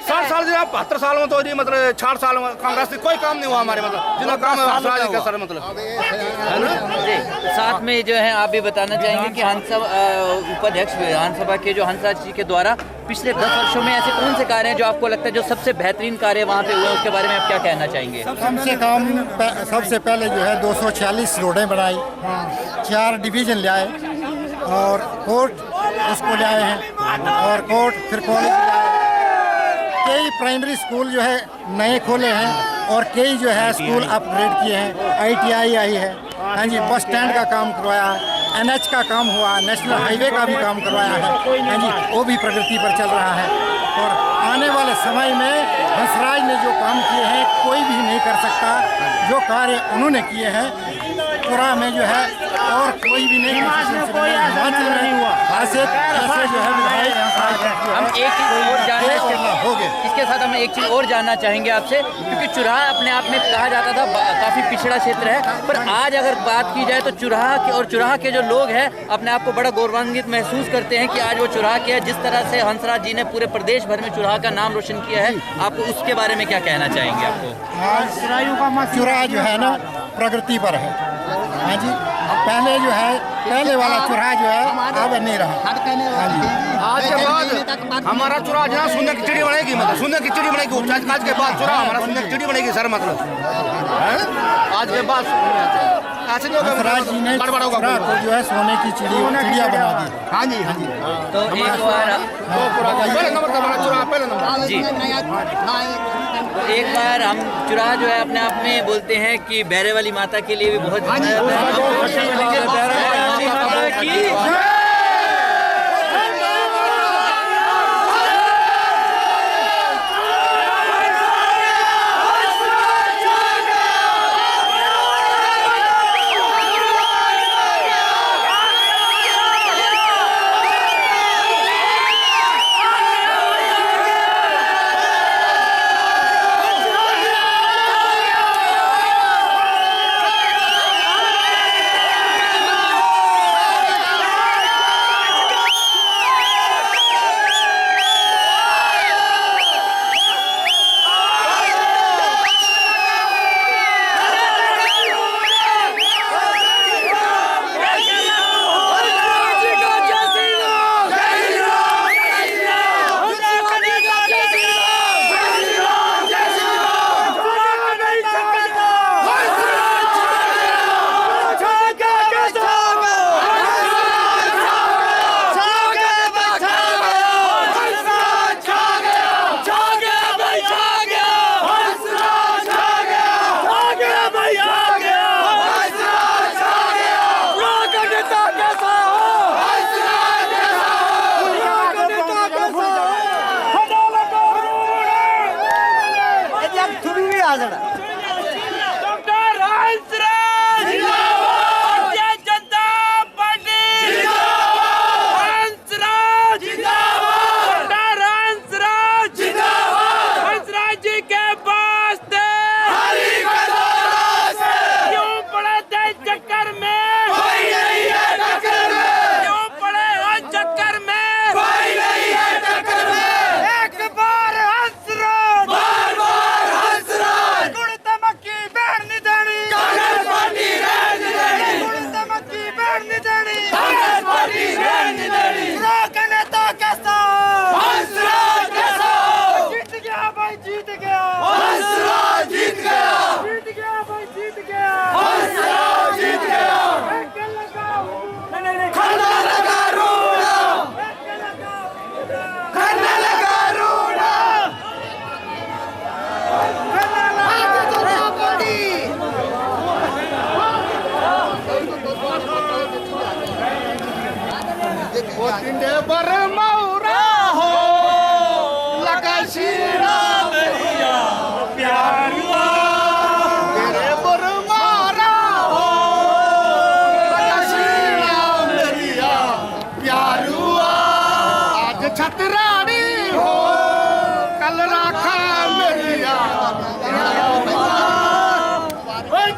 60 साल से 72 साल में तो जी मतलब 60 साल में कांग्रेस से कोई काम नहीं हुआ हमारे, मतलब जितना काम है हंसराज जी का सर मतलब है ना जी। साथ में जो है आप भी बताना चाहेंगे कि उपाध्यक्ष विधानसभा के जो हंसराज जी के द्वारा पिछले 10 वर्षों में ऐसे कौन से कार्य हैं जो आपको लगता है जो सबसे बेहतरीन कार्य वहाँ पे हुए, उसके बारे में आप क्या कहना चाहेंगे? सबसे पहले जो है 246 रोडें बनाई, 4 डिवीज़न ले आए और कोर्ट उसको ले आए हैं और कोर्ट फिर कॉलेज ले आए। कई प्राइमरी स्कूल जो है नए खोले हैं और कई जो है स्कूल अपग्रेड किए हैं। ITI आई है, हाँ जी, बस स्टैंड का काम करवाया है, NH का काम हुआ, नेशनल हाईवे का भी काम करवाया है, हाँ जी, वो भी प्रगति पर चल रहा है। और आने वाले समय में हंसराज ने जो काम किए हैं कोई भी नहीं कर सकता। जो कार्य उन्होंने किए हैं पूरा में जो है और कोई भी नहीं हुआ। ऐसे जो है हम एक चीज़ और जानना हो गए। इसके साथ हम एक चीज़ और जानना चाहेंगे आपसे, क्योंकि चुराहा अपने आप में कहा जाता था काफ़ी पिछड़ा क्षेत्र है, पर आज अगर बात की जाए तो चुराहा के जो लोग हैं अपने आप को बड़ा गौरवान्वित महसूस करते हैं कि आज वो चुराहा के जिस तरह से हंसराज जी ने पूरे प्रदेश भर में चुराहा का नाम रोशन किया है, आपको उसके बारे में क्या कहना चाहेंगे? आपको चुराहा जो है ना प्रगति पर है, हाँ जी। पहले जो है पहले वाला चुराहा जो है अब नहीं रहा, हाँ जी। आज के बाद हमारा चुराहा जहाँ शून्य की चिड़ी बनेगी, मतलब शून्य की चिड़ी बनेगी। आज के बाद चुराहा हमारा शून्य की चिड़ी बनेगी सर, मतलब आज के बाद ऐसे नहीं होगा। जी ने को जो है सोने की चिड़िया बना दी। हाँ जी, हाँ जी। तो एक बार पहले नंबर का हमारा चुराहा, पहले नंबर जी। तो एक बार हम चुराहा जो है अपने आप में बोलते हैं कि बैरे वाली माता के लिए भी बहुत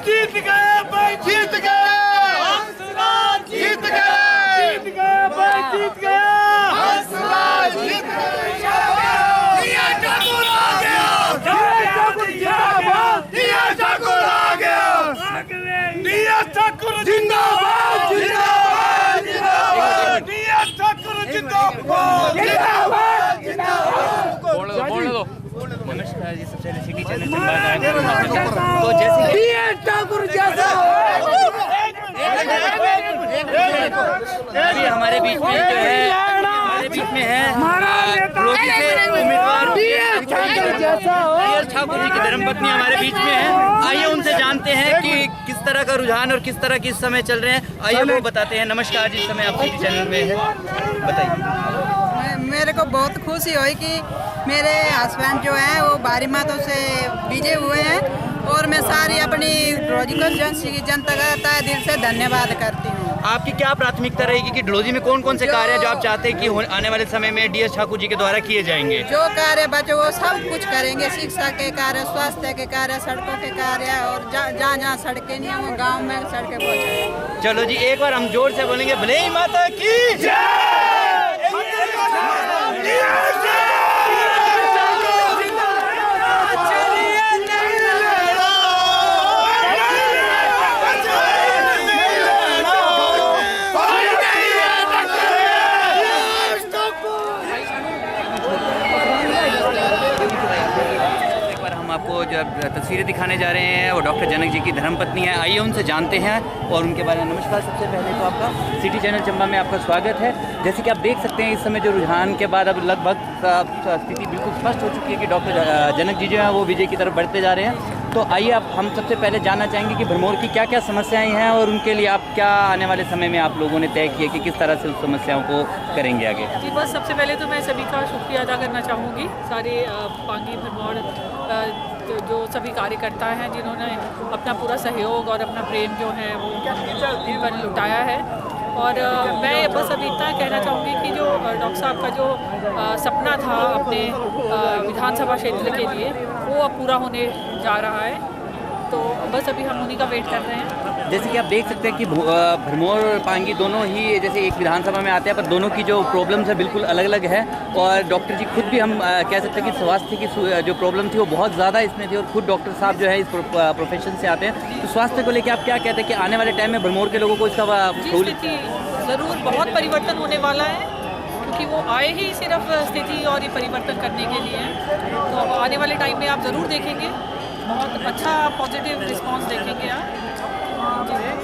जीत गए भाई, जीत गए। ठाकुर जिंदाबाद जिंदाबाद जिंदाबाद डीएस ठाकुर जिंदाबाद जिंदाबाद जिंदाबाद बोल दो। नमस्कार जी, सबसे पहले सिटी चैनल चंबा का तो जैसे डीएस ठाकुर जैसा अभी हमारे बीच में जो है रोटी से उम्मीदवार डीएस ठाकुर जी की धर्मपत्नी हमारे बीच में है। आइए उनसे जानते हैं कि किस तरह का रुझान और किस तरह के इस समय चल रहे हैं, आइए वो बताते हैं। नमस्कार जी, इस समय आप सिटी चैनल में है, बताइए। मेरे को बहुत खुशी हुई कि मेरे हस्बैंड जो हैं वो भारी मतों से विजय हुए हैं और मैं सारी अपनी रोजिको जनता का तहे दिल से धन्यवाद करती हूँ। आपकी क्या प्राथमिकता रहेगी कि डलोजी में कौन कौन से कार्य जो आप चाहते हैं कि आने वाले समय में डीएस ठाकुर जी के द्वारा किए जाएंगे? जो कार्य बचे वो सब कुछ करेंगे, शिक्षा के कार्य, स्वास्थ्य के कार्य, सड़कों के कार्य और जहाँ जहाँ सड़कें नहीं है वो गाँव में सड़कें पहुँचाएंगे। चलो जी, एक बार हम जोर से बोलेंगे, भले ही माता की जय। आपको जो तस्वीरें दिखाने जा रहे हैं वो डॉक्टर जनक जी की धर्मपत्नी है, आइए उनसे जानते हैं और उनके बारे में। नमस्कार, सबसे पहले तो आपका सिटी चैनल चंबा में आपका स्वागत है। जैसे कि आप देख सकते हैं इस समय जो रुझान के बाद अब लगभग स्थिति बिल्कुल स्पष्ट हो चुकी है कि डॉक्टर जनक जी जो हैं वो विजय की तरफ बढ़ते जा रहे हैं। तो आइए आप हम सबसे पहले जानना चाहेंगे कि भरमौर की क्या क्या समस्याएं हैं और उनके लिए आप क्या आने वाले समय में आप लोगों ने तय किया कि किस तरह से उस समस्याओं को करेंगे आगे। जी बस सबसे पहले तो मैं सभी का शुक्रिया अदा करना चाहूँगी, सारे पांगी भरमौर जो सभी कार्यकर्ता हैं जिन्होंने अपना पूरा सहयोग और अपना प्रेम जो है वो इन पर लुटाया है। और मैं बस अभी इतना कहना चाहूँगी कि जो डॉक्टर साहब का जो सपना था अपने विधानसभा क्षेत्र के लिए वो अब पूरा होने जा रहा है, तो बस अभी हम उन्हीं का वेट कर रहे हैं। जैसे कि आप देख सकते हैं कि भरमौर पांगी दोनों ही जैसे एक विधानसभा में आते हैं, पर दोनों की जो प्रॉब्लम्स है बिल्कुल अलग अलग है। और डॉक्टर जी खुद भी हम कह सकते हैं कि स्वास्थ्य की जो प्रॉब्लम थी वो बहुत ज़्यादा इसमें थी और खुद डॉक्टर साहब जो है इस प्रोफेशन से आते हैं। तो स्वास्थ्य को लेकर आप क्या कहते हैं कि आने वाले टाइम में भरमौर के लोगों को इसका स्थिति ज़रूर बहुत परिवर्तन होने वाला है, क्योंकि वो आए ही सिर्फ स्थिति और ये परिवर्तन करने के लिए हैं। तो आने वाले टाइम में आप ज़रूर देखेंगे बहुत अच्छा पॉजिटिव रिस्पांस देखेंगे आप।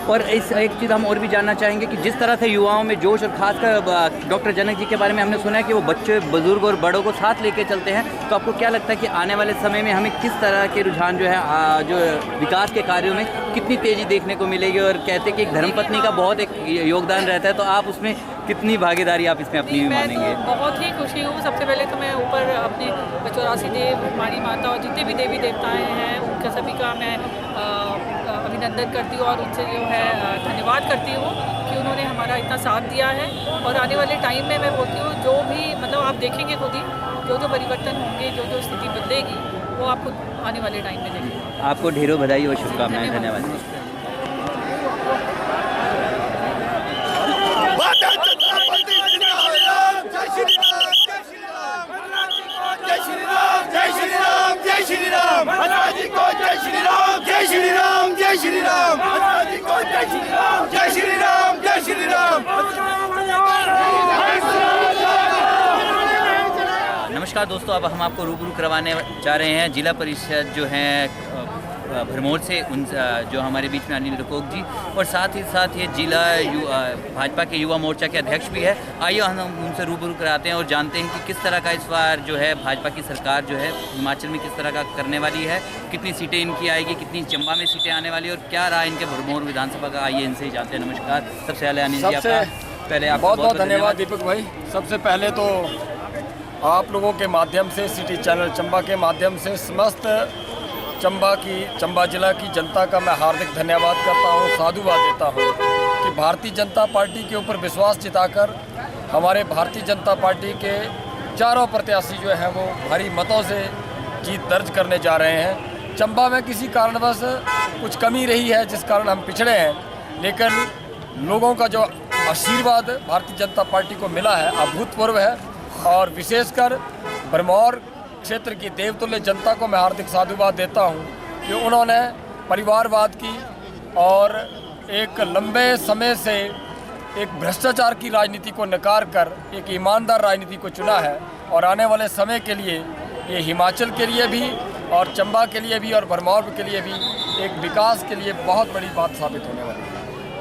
और इस एक चीज़ हम और भी जानना चाहेंगे कि जिस तरह से युवाओं में जोश और खासकर डॉक्टर जनक जी के बारे में हमने सुना है कि वो बच्चे, बुजुर्ग और बड़ों को साथ लेके चलते हैं, तो आपको क्या लगता है कि आने वाले समय में हमें किस तरह के रुझान जो है जो विकास के कार्यों में कितनी तेज़ी देखने को मिलेगी? और कहते हैं कि एक धर्मपत्नी का बहुत एक योगदान रहता है, तो आप उसमें कितनी भागीदारी आप इसमें अपनी मानेंगे? तो बहुत ही खुशी हूँ। सबसे पहले तो मैं ऊपर अपने 84 देव, हमारी माता और जितने भी देवी देवताएँ हैं उनका सभी का मैं अभिनंदन करती हूँ और उनसे जो है धन्यवाद करती हूँ कि उन्होंने हमारा इतना साथ दिया है। और आने वाले टाइम में मैं बोलती हूँ जो भी मतलब आप देखेंगे खुद ही जो परिवर्तन होंगे, जो स्थिति बदलेगी वो आप खुद आने वाले टाइम में देखेंगे। आपको ढेरों बधाई और शुभकामनाएं, धन्यवाद। नमस्कार दोस्तों, अब हम आपको रूबरू करवाने जा रहे हैं जिला परिषद जो हैं भरमौर से उन जो हमारे बीच में अनिल रकोक जी और साथ ही ये जिला भाजपा के युवा मोर्चा के अध्यक्ष भी है। आइए हम उनसे रूबरू कराते हैं और जानते हैं कि किस तरह का इस बार जो है भाजपा की सरकार जो है हिमाचल में किस तरह का करने वाली है, कितनी सीटें इनकी आएगी, कितनी चंबा में सीटें आने वाली और क्या रहा इनके भरमौर विधानसभा का। आइए इनसे ही जानते हैं। नमस्कार, सबसे पहले अनिल जी आपका पहले आप बहुत बहुत धन्यवाद दीपक भाई। सबसे पहले तो आप लोगों के माध्यम से, सिटी चैनल चंबा के माध्यम से समस्त चंबा जिला की जनता का मैं हार्दिक धन्यवाद करता हूं, साधुवाद देता हूं कि भारतीय जनता पार्टी के ऊपर विश्वास जताकर हमारे भारतीय जनता पार्टी के चारों प्रत्याशी जो हैं वो भारी मतों से जीत दर्ज करने जा रहे हैं। चंबा में किसी कारणवश कुछ कमी रही है जिस कारण हम पिछड़े हैं, लेकिन लोगों का जो आशीर्वाद भारतीय जनता पार्टी को मिला है अभूतपूर्व है। और विशेषकर भरमौर क्षेत्र की देवतुल्य जनता को मैं हार्दिक साधुवाद देता हूं कि उन्होंने परिवारवाद की और एक लंबे समय से एक भ्रष्टाचार की राजनीति को नकार कर एक ईमानदार राजनीति को चुना है और आने वाले समय के लिए ये हिमाचल के लिए भी और चंबा के लिए भी और भरमौर के लिए भी एक विकास के लिए बहुत बड़ी बात साबित होने वाली है।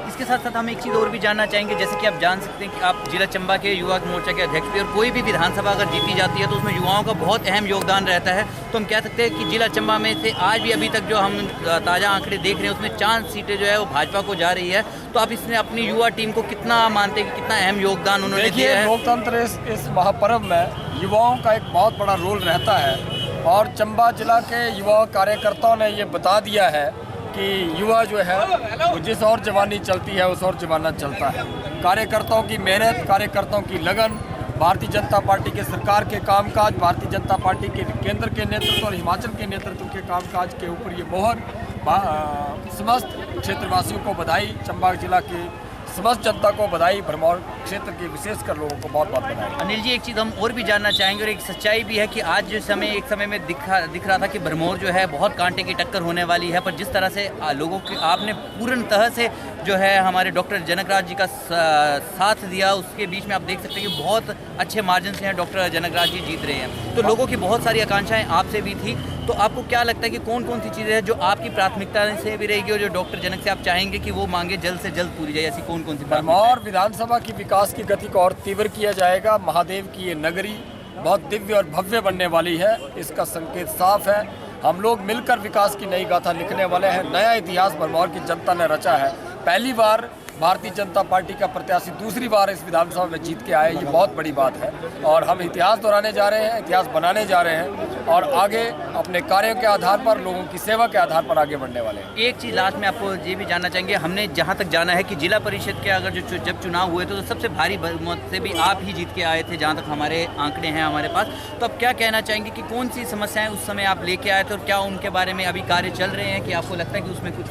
इसके साथ साथ हम एक चीज़ और भी जानना चाहेंगे, जैसे कि आप जान सकते हैं कि आप जिला चंबा के युवा मोर्चा के अध्यक्ष भी, और कोई भी विधानसभा अगर जीती जाती है तो उसमें युवाओं का बहुत अहम योगदान रहता है। तो हम कह सकते हैं कि जिला चंबा में से आज भी अभी तक जो हम ताज़ा आंकड़े देख रहे हैं उसमें 4 सीटें जो है वो भाजपा को जा रही है। तो आप इसमें अपनी युवा टीम को कितना मानते हैं कि कितना अहम योगदान उन्होंने दिया है? लोकतंत्र इस महापर्व में युवाओं का एक बहुत बड़ा रोल रहता है और चंबा जिला के युवा कार्यकर्ताओं ने ये बता दिया है कि युवा जो है वो जिस और जवानी चलती है उस और जमाना चलता है। कार्यकर्ताओं की मेहनत, कार्यकर्ताओं की लगन, भारतीय जनता पार्टी के सरकार के कामकाज, भारतीय जनता पार्टी के केंद्र के नेतृत्व और हिमाचल के नेतृत्व के कामकाज के ऊपर ये मोहर समस्त क्षेत्रवासियों को बधाई, चंबा जिला के समस्त जनता को बधाई, भरमौर क्षेत्र के विशेषकर लोगों को बहुत बहुत बधाई। अनिल जी, एक चीज़ हम और भी जानना चाहेंगे और एक सच्चाई भी है कि आज जो एक समय में दिख रहा था कि भरमौर जो है बहुत कांटे की टक्कर होने वाली है, पर जिस तरह से लोगों की आपने पूर्णतः से जो है हमारे डॉक्टर जनकराज जी का साथ दिया, उसके बीच में आप देख सकते हैं कि बहुत अच्छे मार्जिन से हैं डॉक्टर जनकराज जी जीत रहे हैं। तो लोगों की बहुत सारी आकांक्षाएं आपसे भी थी, तो आपको क्या लगता है कि कौन कौन सी चीज़ें हैं जो आपकी प्राथमिकता से भी रहेगी और जो डॉक्टर जनक से आप चाहेंगे कि वो मांगे जल्द से जल्द पूरी जाए? ऐसी कौन कौन सी? भरमौर विधानसभा की विकास की गति को और तीव्र किया जाएगा। महादेव की ये नगरी बहुत दिव्य और भव्य बनने वाली है, इसका संकेत साफ है। हम लोग मिलकर विकास की नई गाथा लिखने वाले हैं। नया इतिहास भरमौर की जनता ने रचा है। पहली बार भारतीय जनता पार्टी का प्रत्याशी दूसरी बार इस विधानसभा में जीत के आए, ये बहुत बड़ी बात है और हम इतिहास दोहराने जा रहे हैं, इतिहास बनाने जा रहे हैं और आगे अपने कार्यों के आधार पर, लोगों की सेवा के आधार पर आगे बढ़ने वाले हैं। एक चीज़ लास्ट में आपको ये भी जानना चाहेंगे, हमने जहाँ तक जाना है कि जिला परिषद के अगर जब चुनाव हुए तो सबसे भारी बहुमत से भी आप ही जीत के आए थे, जहाँ तक हमारे आंकड़े हैं हमारे पास। तो अब क्या कहना चाहेंगे कि कौन सी समस्याएँ उस समय आप लेके आए थे और क्या उनके बारे में अभी कार्य चल रहे हैं कि आपको लगता है कि उसमें कुछ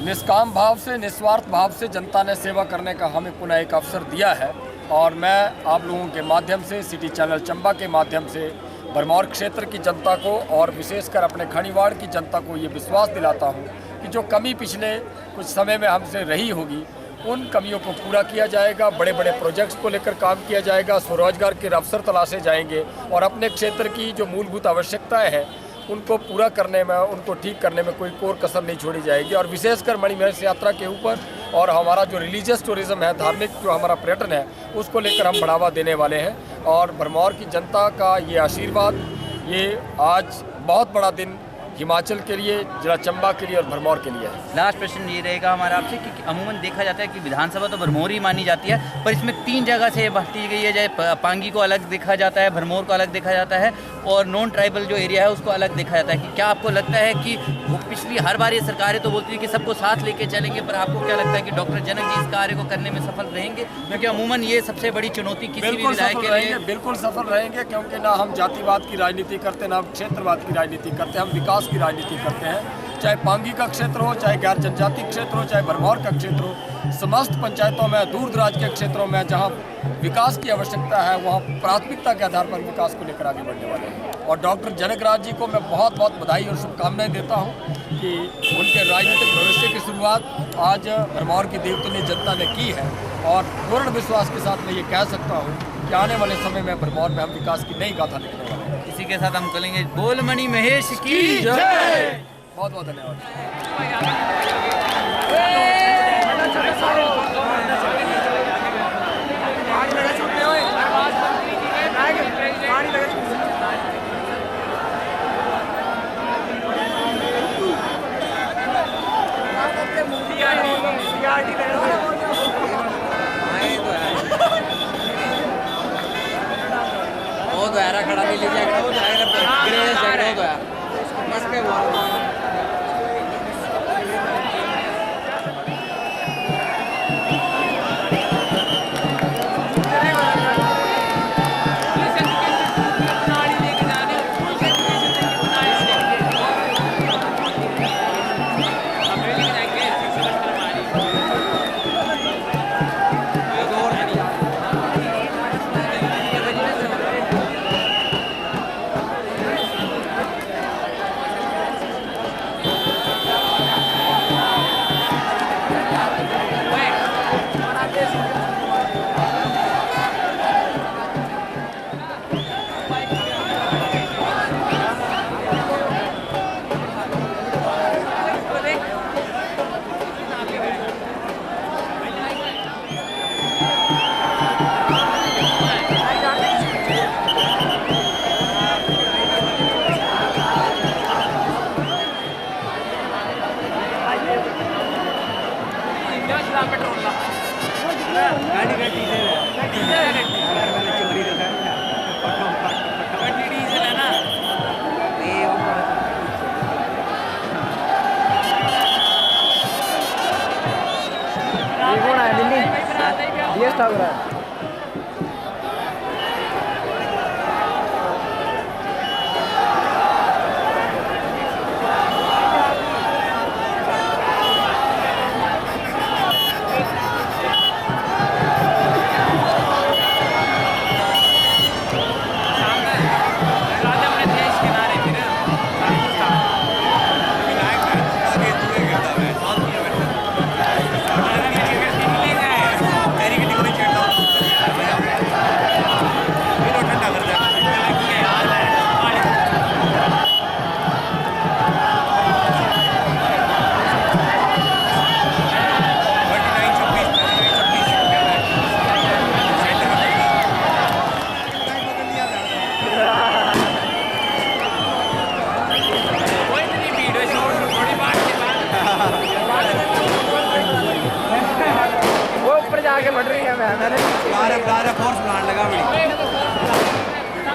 निष्काम भाव से, निस्वार्थ भाव से जनता ने सेवा करने का हमें पुनः एक अवसर दिया है और मैं आप लोगों के माध्यम से, सिटी चैनल चंबा के माध्यम से भरमौर क्षेत्र की जनता को और विशेषकर अपने खनीवाड़ की जनता को ये विश्वास दिलाता हूँ कि जो कमी पिछले कुछ समय में हमसे रही होगी उन कमियों को पूरा किया जाएगा। बड़े बड़े प्रोजेक्ट्स को लेकर काम किया जाएगा, स्वरोजगार के अवसर तलाशे जाएंगे और अपने क्षेत्र की जो मूलभूत आवश्यकताएँ हैं उनको पूरा करने में, उनको ठीक करने में कोई कोर कसर नहीं छोड़ी जाएगी। और विशेषकर मणिमहेश यात्रा के ऊपर और हमारा जो रिलीजियस टूरिज़्म है, धार्मिक जो हमारा पर्यटन है, उसको लेकर हम बढ़ावा देने वाले हैं और भरमौर की जनता का ये आशीर्वाद, ये आज बहुत बड़ा दिन हिमाचल के लिए, जिला चंबा के लिए और भरमौर के लिए है। लास्ट प्रश्न ये रहेगा हमारा आपसे कि अमूमन देखा जाता है कि विधानसभा तो भरमौर ही मानी जाती है, पर इसमें 3 जगह से बांटी गई है। जैसे पांगी को अलग देखा जाता है, भरमौर को अलग देखा जाता है और नॉन ट्राइबल जो एरिया है उसको अलग देखा जाता है। कि क्या आपको लगता है कि वो पिछली हर बार ये सरकारें तो बोलती है कि सबको साथ लेके चलेंगे, पर आपको क्या लगता है कि डॉक्टर जनक जी इस कार्य को करने में सफल रहेंगे? क्योंकि अमूमन ये सबसे बड़ी चुनौती किसी भी विधायक के लिए। बिल्कुल सफल रहेंगे, क्योंकि ना हम जातिवाद की राजनीति करते, ना हम क्षेत्रवाद की राजनीति करते, हम विकास की राजनीति करते हैं। चाहे पांगी का क्षेत्र हो, चाहे गैर जनजाति क्षेत्र हो, चाहे भरमौर का क्षेत्र हो, समस्त पंचायतों में, दूर दराज के क्षेत्रों में जहां विकास की आवश्यकता है वहां प्राथमिकता के आधार पर विकास को लेकर आगे बढ़ने वाले हैं। और डॉक्टर जनकराज जी को मैं बहुत बहुत बधाई और शुभकामनाएं देता हूं कि उनके राजनीतिक भविष्य की शुरुआत आज भरमौर की देवतुल्य जनता ने की है और पूर्ण विश्वास के साथ मैं ये कह सकता हूँ कि आने वाले समय में भरमौर में हम विकास की नई गाथा लिखने वाले हैं। इसी के साथ हम करेंगे बोल मणिमहेश की जय। बहुत बहुत धन्यवाद। बहुत गहरा खड़ा नहीं लीजिए, वो जाएगा ग्रेस झगड़ा तो है बस पे बोल।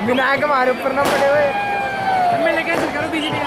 विनायक हमारे ऊपर ना पड़े हुए मैं लेके करो बीजेपी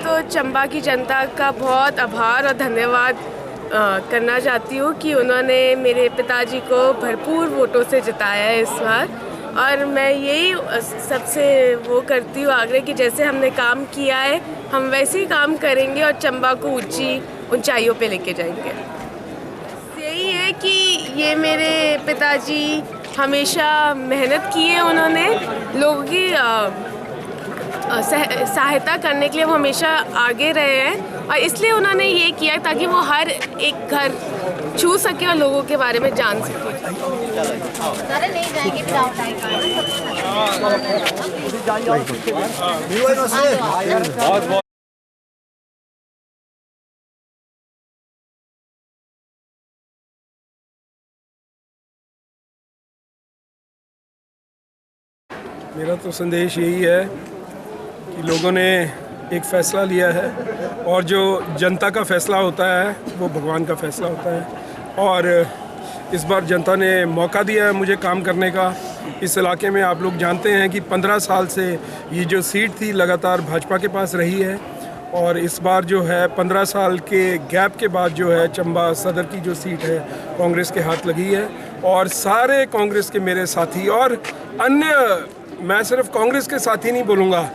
तो चंबा की जनता का बहुत आभार और धन्यवाद करना चाहती हूँ कि उन्होंने मेरे पिताजी को भरपूर वोटों से जिताया है इस बार। और मैं यही सबसे वो करती हूँ आग्रह कि जैसे हमने काम किया है हम वैसे ही काम करेंगे और चंबा को ऊंची ऊंचाइयों पे लेके जाएंगे। यही है कि ये मेरे पिताजी हमेशा मेहनत की है, उन्होंने लोगों की सहायता करने के लिए वो हमेशा आगे रहे हैं और इसलिए उन्होंने ये किया ताकि वो हर एक घर छू सके और लोगों के बारे में जान सके। मेरा तो संदेश यही है कि लोगों ने एक फ़ैसला लिया है और जो जनता का फ़ैसला होता है वो भगवान का फ़ैसला होता है। और इस बार जनता ने मौका दिया है मुझे काम करने का। इस इलाके में आप लोग जानते हैं कि 15 साल से ये जो सीट थी लगातार भाजपा के पास रही है और इस बार जो है 15 साल के गैप के बाद जो है चंबा सदर की जो सीट है कांग्रेस के हाथ लगी है। और सारे कांग्रेस के मेरे साथी और अन्य, मैं सिर्फ कांग्रेस के साथी नहीं बोलूँगा,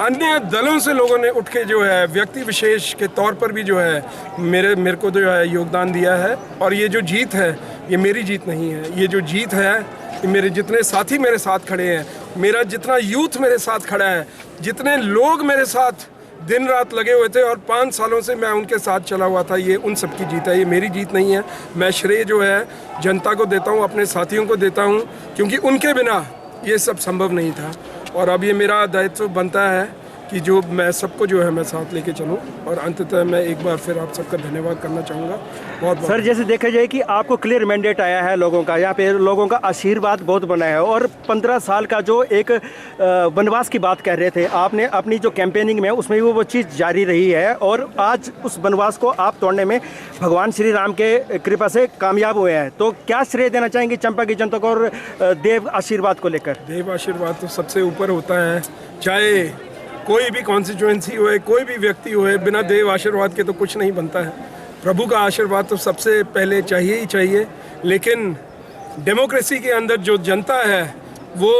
अन्य दलों से लोगों ने उठ के जो है व्यक्ति विशेष के तौर पर भी जो है मेरे को जो है योगदान दिया है। और ये जो जीत है ये मेरी जीत नहीं है, ये जो जीत है ये मेरे जितने साथी मेरे साथ खड़े हैं, मेरा जितना यूथ मेरे साथ खड़ा है, जितने लोग मेरे साथ दिन रात लगे हुए थे और 5 सालों से मैं उनके साथ चला हुआ था, ये उन सब की जीत है, ये मेरी जीत नहीं है। मैं श्रेय जो है जनता को देता हूँ, अपने साथियों को देता हूँ, क्योंकि उनके बिना ये सब संभव नहीं था। और अब ये मेरा दायित्व बनता है कि जो मैं सबको जो है मैं साथ लेके चलूं। और अंततः मैं एक बार फिर आप सबका धन्यवाद करना चाहूँगा बहुत। सर, जैसे देखा जाए कि आपको क्लियर मैंडेट आया है लोगों का, यहाँ पे लोगों का आशीर्वाद बहुत बना है और 15 साल का जो एक वनवास की बात कह रहे थे आपने अपनी जो कैंपेनिंग में, उसमें भी वो चीज़ जारी रही है और आज उस वनवास को आप तोड़ने में भगवान श्री राम के कृपा से कामयाब हुए हैं। तो क्या श्रेय देना चाहेंगे चंपा की जनता को और देव आशीर्वाद को लेकर? देव आशीर्वाद तो सबसे ऊपर होता है, चाहे कोई भी कॉन्स्टिट्यूएंसी होए, कोई भी व्यक्ति होए, बिना देव आशीर्वाद के तो कुछ नहीं बनता है। प्रभु का आशीर्वाद तो सबसे पहले चाहिए ही चाहिए। लेकिन डेमोक्रेसी के अंदर जो जनता है वो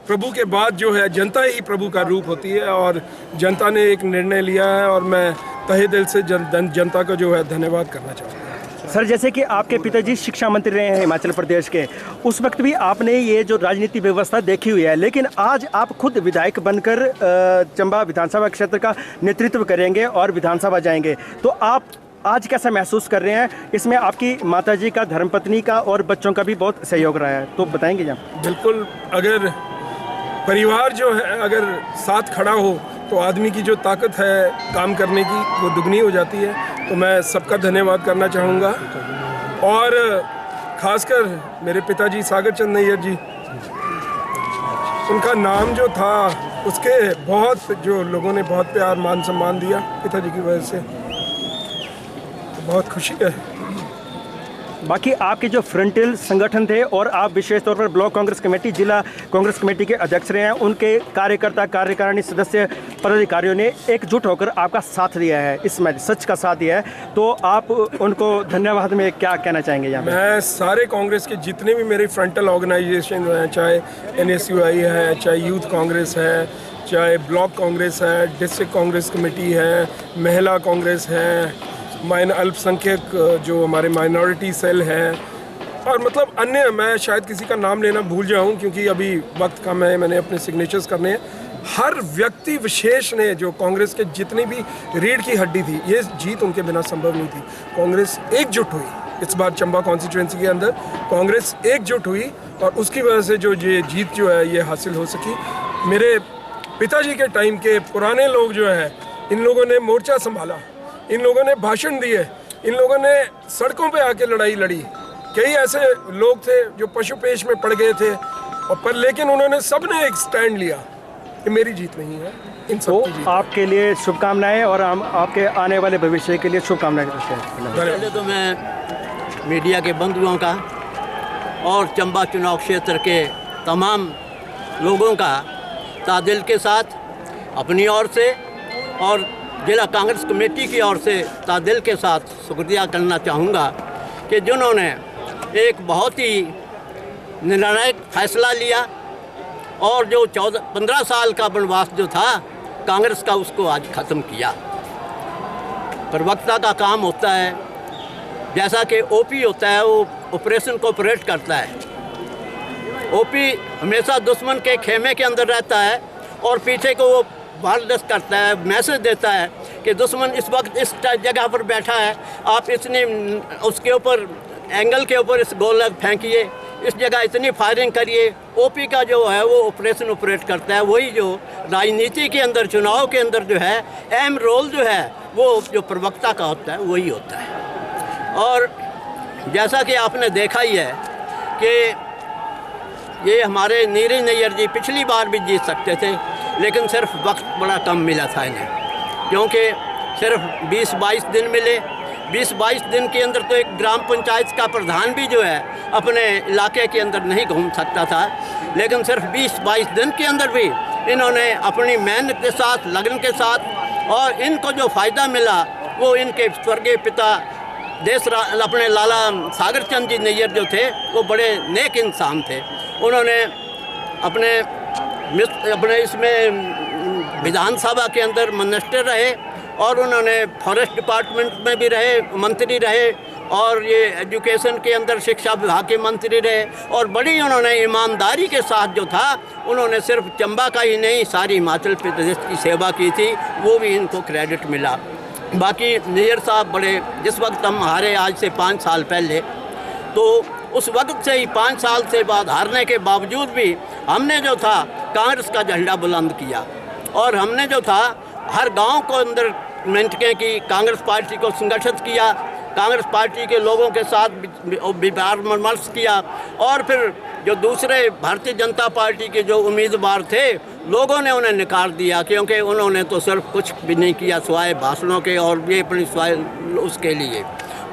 प्रभु के बाद जो है जनता ही प्रभु का रूप होती है और जनता ने एक निर्णय लिया है और मैं तहे दिल से जनता का जो है धन्यवाद करना चाहूँगा। सर, जैसे कि आपके पिताजी शिक्षा मंत्री रहे हैं हिमाचल प्रदेश के, उस वक्त भी आपने ये जो राजनीति व्यवस्था देखी हुई है, लेकिन आज आप खुद विधायक बनकर चंबा विधानसभा क्षेत्र का नेतृत्व करेंगे और विधानसभा जाएंगे, तो आप आज कैसा महसूस कर रहे हैं? इसमें आपकी माताजी का, धर्मपत्नी का और बच्चों का भी बहुत सहयोग रहा है, तो बताएंगे जहाँ? बिल्कुल, अगर परिवार जो है अगर साथ खड़ा हो तो आदमी की जो ताकत है काम करने की वो दुगनी हो जाती है। तो मैं सबका धन्यवाद करना चाहूँगा और ख़ासकर मेरे पिताजी सागर चंद नैयर जी, उनका नाम जो था उसके बहुत जो लोगों ने बहुत प्यार मान सम्मान दिया पिताजी की वजह से, तो बहुत खुशी है। बाकी आपके जो फ्रंटल संगठन थे और आप विशेष तौर पर ब्लॉक कांग्रेस कमेटी, जिला कांग्रेस कमेटी के अध्यक्ष रहे हैं, उनके कार्यकर्ता, कार्यकारिणी सदस्य, पदाधिकारियों ने एकजुट होकर आपका साथ दिया है, इसमें सच का साथ दिया है, तो आप उनको धन्यवाद में क्या कहना चाहेंगे? यहाँ मैं सारे कांग्रेस के जितने भी मेरे फ्रंटल ऑर्गेनाइजेशन हैं, चाहे NSUI है, चाहे यूथ कांग्रेस है, चाहे ब्लॉक कांग्रेस है, डिस्ट्रिक्ट कांग्रेस कमेटी है, महिला कांग्रेस है, अल्पसंख्यक जो हमारे माइनॉरिटी सेल है और मतलब अन्य, मैं शायद किसी का नाम लेना भूल जाऊं क्योंकि अभी वक्त कम है, मैंने अपने सिग्नेचर्स करने हैं। हर व्यक्ति विशेष ने जो कांग्रेस के जितनी भी रीढ़ की हड्डी थी, ये जीत उनके बिना संभव नहीं थी। कांग्रेस एकजुट हुई इस बार चंबा कॉन्स्टिट्यूएंसी के अंदर, कांग्रेस एकजुट हुई और उसकी वजह से जो ये जीत जो है ये हासिल हो सकी। मेरे पिताजी के टाइम के पुराने लोग जो हैं, इन लोगों ने मोर्चा संभाला, इन लोगों ने भाषण दिए, इन लोगों ने सड़कों पे आके लड़ाई लड़ी। कई ऐसे लोग थे जो पशुपेश में पड़ गए थे और पर लेकिन उन्होंने सबने एक स्टैंड लिया कि मेरी जीत नहीं है, इन सब की जीत। आपके लिए शुभकामनाएं और हम आपके आने वाले भविष्य के लिए शुभकामनाएं करते हैं। पहले तो मैं मीडिया के बंधुओं का और चंबा चुनाव क्षेत्र के तमाम लोगों का तादिल के साथ अपनी ओर से और जिला कांग्रेस कमेटी की ओर से तादिल के साथ शुक्रिया करना चाहूँगा कि जिन्होंने एक बहुत ही निर्णायक फैसला लिया और जो 15 साल का वनवास जो था कांग्रेस का, उसको आज ख़त्म किया। प्रवक्ता का काम होता है, जैसा कि OP होता है वो ऑपरेशन को ऑपरेट करता है। OP हमेशा दुश्मन के खेमे के अंदर रहता है और पीछे को वो वार्निश करता है, मैसेज देता है कि दुश्मन इस वक्त इस जगह पर बैठा है, आप इतनी उसके ऊपर एंगल के ऊपर इस गोला फेंकिए, इस जगह इतनी फायरिंग करिए। OP का जो है वो ऑपरेशन ऑपरेट करता है। वही जो राजनीति के अंदर, चुनाव के अंदर जो है अहम रोल जो है वो जो प्रवक्ता का होता है वही होता है। और जैसा कि आपने देखा ही है कि ये हमारे नीरज नैयर जी पिछली बार भी जीत सकते थे, लेकिन सिर्फ वक्त बड़ा कम मिला था इन्हें, क्योंकि सिर्फ 20-22 दिन मिले। 20-22 दिन के अंदर तो एक ग्राम पंचायत का प्रधान भी जो है अपने इलाके के अंदर नहीं घूम सकता था, लेकिन सिर्फ 20-22 दिन के अंदर भी इन्होंने अपनी मेहनत के साथ, लगन के साथ, और इनको जो फ़ायदा मिला वो इनके स्वर्गीय पिता अपने लाला सागर चंद जी नैयर जो थे वो बड़े नेक इंसान थे। उन्होंने अपने इसमें विधानसभा के अंदर मिनिस्टर रहे और उन्होंने फॉरेस्ट डिपार्टमेंट में भी रहे, मंत्री रहे, और ये एजुकेशन के अंदर शिक्षा विभाग के मंत्री रहे, और बड़ी उन्होंने ईमानदारी के साथ जो था उन्होंने सिर्फ चंबा का ही नहीं सारी हिमाचल प्रदेश की सेवा की थी, वो भी इनको क्रेडिट मिला। बाकी नैयर साहब बड़े, जिस वक्त हम हारे आज से 5 साल पहले, तो उस वक्त से ही 5 साल से बाद हारने के बावजूद भी हमने जो था कांग्रेस का झंडा बुलंद किया, और हमने जो था हर गांव को अंदर मिनटके की कांग्रेस पार्टी को संगठित किया, कांग्रेस पार्टी के लोगों के साथ विचार विमर्श किया, और फिर जो दूसरे भारतीय जनता पार्टी के जो उम्मीदवार थे लोगों ने उन्हें नकार दिया, क्योंकि उन्होंने तो सिर्फ कुछ भी नहीं किया सिवाय भाषणों के और ये अपनी सिवाय उसके लिए।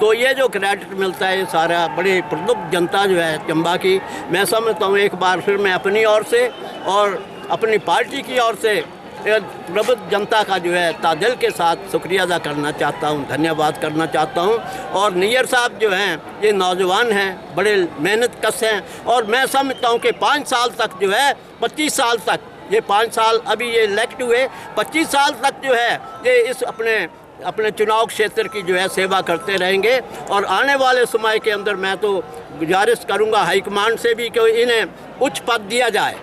तो ये जो क्रेडिट मिलता है सारा बड़ी प्रबुद्ध जनता जो है चंबा की, मैं समझता हूँ एक बार फिर मैं अपनी ओर से और अपनी पार्टी की ओर से प्रबुद्ध जनता का जो है तादिल के साथ शुक्रिया अदा करना चाहता हूँ, धन्यवाद करना चाहता हूँ। और नैयर साहब जो हैं ये नौजवान हैं, बड़े मेहनत कश हैं, और मैं समझता हूँ कि 5 साल तक जो है 25 साल तक, ये 5 साल अभी ये इलेक्ट हुए, 25 साल तक जो है ये इस अपने चुनाव क्षेत्र की जो है सेवा करते रहेंगे। और आने वाले समय के अंदर मैं तो गुजारिश करूँगा हाईकमान से भी कि इन्हें उच्च पद दिया जाए,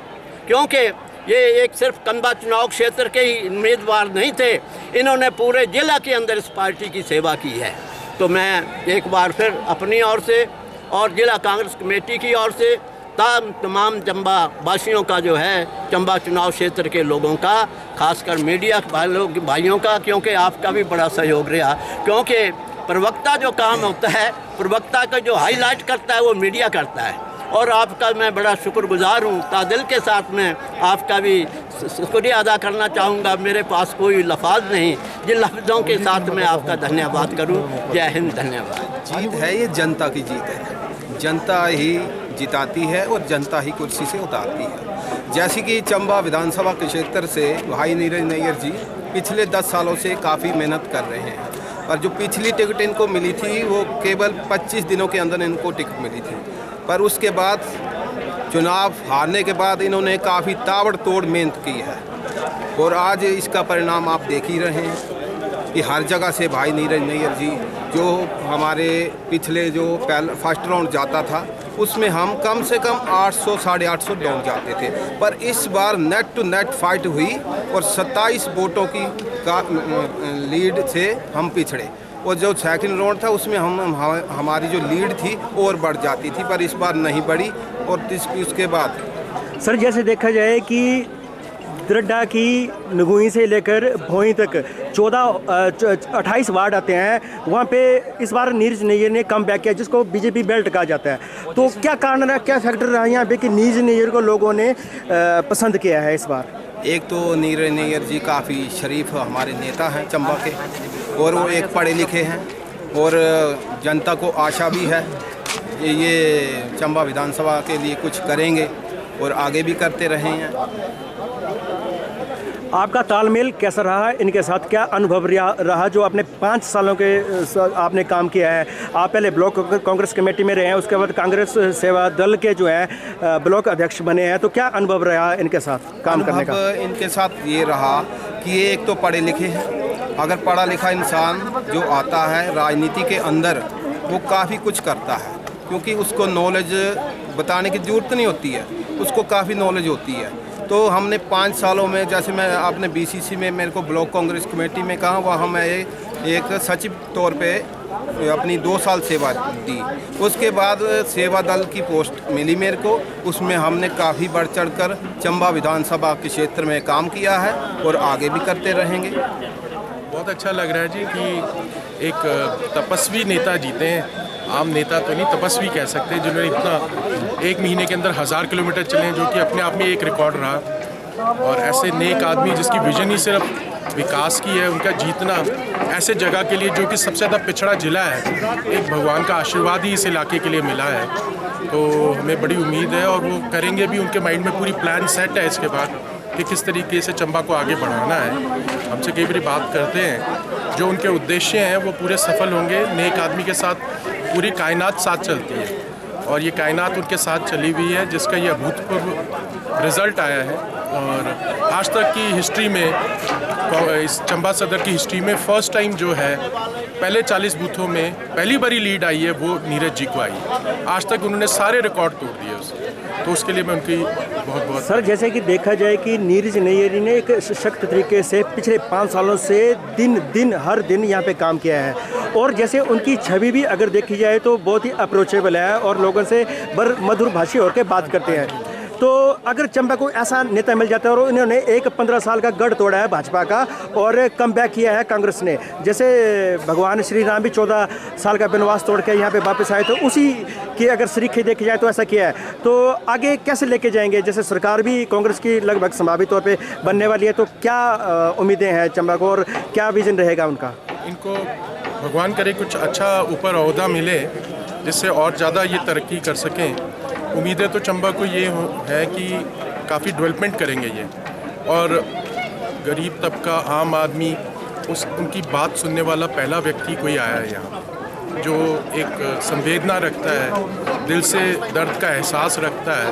क्योंकि ये एक सिर्फ कंबा चुनाव क्षेत्र के ही उम्मीदवार नहीं थे, इन्होंने पूरे जिला के अंदर इस पार्टी की सेवा की है। तो मैं एक बार फिर अपनी ओर से और जिला कांग्रेस कमेटी की ओर से तमाम चंबा वासियों का जो है, चंबा चुनाव क्षेत्र के लोगों का, खासकर मीडिया भाइयों का, क्योंकि आपका भी बड़ा सहयोग रहा, क्योंकि प्रवक्ता जो काम होता है, प्रवक्ता का जो हाईलाइट करता है वो मीडिया करता है, और आपका मैं बड़ा शुक्रगुजार हूँ। तादिल के साथ में आपका भी शुक्रिया अदा करना चाहूँगा, मेरे पास कोई लफ्ज़ नहीं जिन लफ्ज़ों के साथ मैं आपका धन्यवाद करूँ। जय हिंद, धन्यवाद। जीत है ये जनता की जीत है, जनता ही जिताती है और जनता ही कुर्सी से उतारती है। जैसे कि चंबा विधानसभा के क्षेत्र से भाई नीरज नैयर जी पिछले 10 सालों से काफ़ी मेहनत कर रहे हैं, और जो पिछली टिकट इनको मिली थी वो केवल 25 दिनों के अंदर इनको टिकट मिली थी, पर उसके बाद चुनाव हारने के बाद इन्होंने काफ़ी ताबड़तोड़ मेहनत की है, और आज इसका परिणाम आप देख ही रहे हैं कि हर जगह से भाई नीरज नैयर जी, जो हमारे पिछले जो फर्स्ट राउंड जाता था उसमें हम कम से कम 800 साढ़े 800 डाउन जाते थे, पर इस बार नेट टू नेट फाइट हुई और 27 वोटों की लीड से हम पिछड़े, और जो सेकंड राउंड था उसमें हमारी जो लीड थी और बढ़ जाती थी, पर इस बार नहीं बढ़ी। और इसके बाद सर जैसे देखा जाए कि दरड्डा की नगुई से लेकर भोई तक 28 वार्ड आते हैं, वहाँ पे इस बार नीरज नैयर ने कम बैक किया, जिसको बीजेपी बेल्ट कहा जाता है। तो क्या कारण रहा, क्या फैक्टर रहा यहाँ पे कि नीरज नैयर को लोगों ने पसंद किया है इस बार? एक तो नीरज नैयर जी काफ़ी शरीफ हमारे नेता हैं चंबा के, और वो एक पढ़े लिखे हैं, और जनता को आशा भी है ये चंबा विधानसभा के लिए कुछ करेंगे और आगे भी करते रहे हैं। आपका तालमेल कैसा रहा इनके साथ, क्या अनुभव रहा जो आपने 5 सालों के आपने काम किया है? आप पहले ब्लॉक कांग्रेस कमेटी में रहे हैं, उसके बाद कांग्रेस सेवा दल के जो है ब्लॉक अध्यक्ष बने हैं, तो क्या अनुभव रहा इनके साथ काम करने का? इनके साथ ये रहा कि ये एक तो पढ़े लिखे हैं, अगर पढ़ा लिखा इंसान जो आता है राजनीति के अंदर वो काफ़ी कुछ करता है, क्योंकि उसको नॉलेज बताने की ज़रूरत नहीं होती है, उसको काफ़ी नॉलेज होती है। तो हमने 5 सालों में, जैसे मैं आपने बीसीसी में मेरे को ब्लॉक कांग्रेस कमेटी में कहा, वहाँ मैं एक सचिव तौर पे अपनी 2 साल सेवा दी। उसके बाद सेवा दल की पोस्ट मिली मेरे को, उसमें हमने काफ़ी बढ़ चढ़ कर चंबा विधानसभा के क्षेत्र में काम किया है और आगे भी करते रहेंगे। बहुत अच्छा लग रहा है जी कि एक तपस्वी नेता जीते हैं, आम नेता तो नहीं, तपस्वी कह सकते हैं, जिन्होंने इतना 1 महीने के अंदर 1000 किलोमीटर चले हैं, जो कि अपने आप में एक रिकॉर्ड रहा। और ऐसे नेक आदमी जिसकी विजन ही सिर्फ विकास की है, उनका जीतना ऐसे जगह के लिए जो कि सबसे ज़्यादा पिछड़ा जिला है, एक भगवान का आशीर्वाद ही इस इलाके के लिए मिला है। तो हमें बड़ी उम्मीद है और वो करेंगे भी, उनके माइंड में पूरी प्लान सेट है इसके बाद कि किस तरीके से चंबा को आगे बढ़ाना है। हमसे कई बार बात करते हैं, जो उनके उद्देश्य हैं वो पूरे सफल होंगे। नेक आदमी के साथ पूरी कायनात साथ चलती है और ये कायनात उनके साथ चली हुई है, जिसका ये अभूतपूर्व रिज़ल्ट आया है। और आज तक की हिस्ट्री में, इस चंबा सदर की हिस्ट्री में फर्स्ट टाइम जो है पहले 40 बूथों में पहली बारी लीड आई है, वो नीरज जी को आई है। आज तक उन्होंने सारे रिकॉर्ड तोड़ दिए उसके, तो उसके लिए मैं उनकी बहुत बहुत सर, जैसे कि देखा जाए कि नीरज नैयर ने एक सशक्त तरीके से पिछले 5 सालों से हर दिन यहाँ पे काम किया है और जैसे उनकी छवि भी अगर देखी जाए तो बहुत ही अप्रोचेबल है और लोगों से मधुर भाषी होकर बात करते हैं। तो अगर चंबा को ऐसा नेता मिल जाता है और उन्होंने एक 15 साल का गढ़ तोड़ा है भाजपा का और कम बैक किया है कांग्रेस ने, जैसे भगवान श्री राम भी 14 साल का वनवास तोड़ के यहाँ पे वापस आए, तो उसी की अगर सरीखे देखी जाए तो ऐसा किया है, तो आगे कैसे लेके जाएंगे? जैसे सरकार भी कांग्रेस की लगभग संभावित तौर पे बनने वाली है, तो क्या उम्मीदें हैं चंबा को और क्या विजन रहेगा उनका? इनको भगवान करे कुछ अच्छा ऊपर ओहदा मिले जिससे और ज़्यादा ये तरक्की कर सकें। उम्मीदें तो चंबा को ये है कि काफ़ी डेवलपमेंट करेंगे ये, और गरीब तबका, आम आदमी, उनकी बात सुनने वाला पहला व्यक्ति कोई आया है यहाँ, जो एक संवेदना रखता है, दिल से दर्द का एहसास रखता है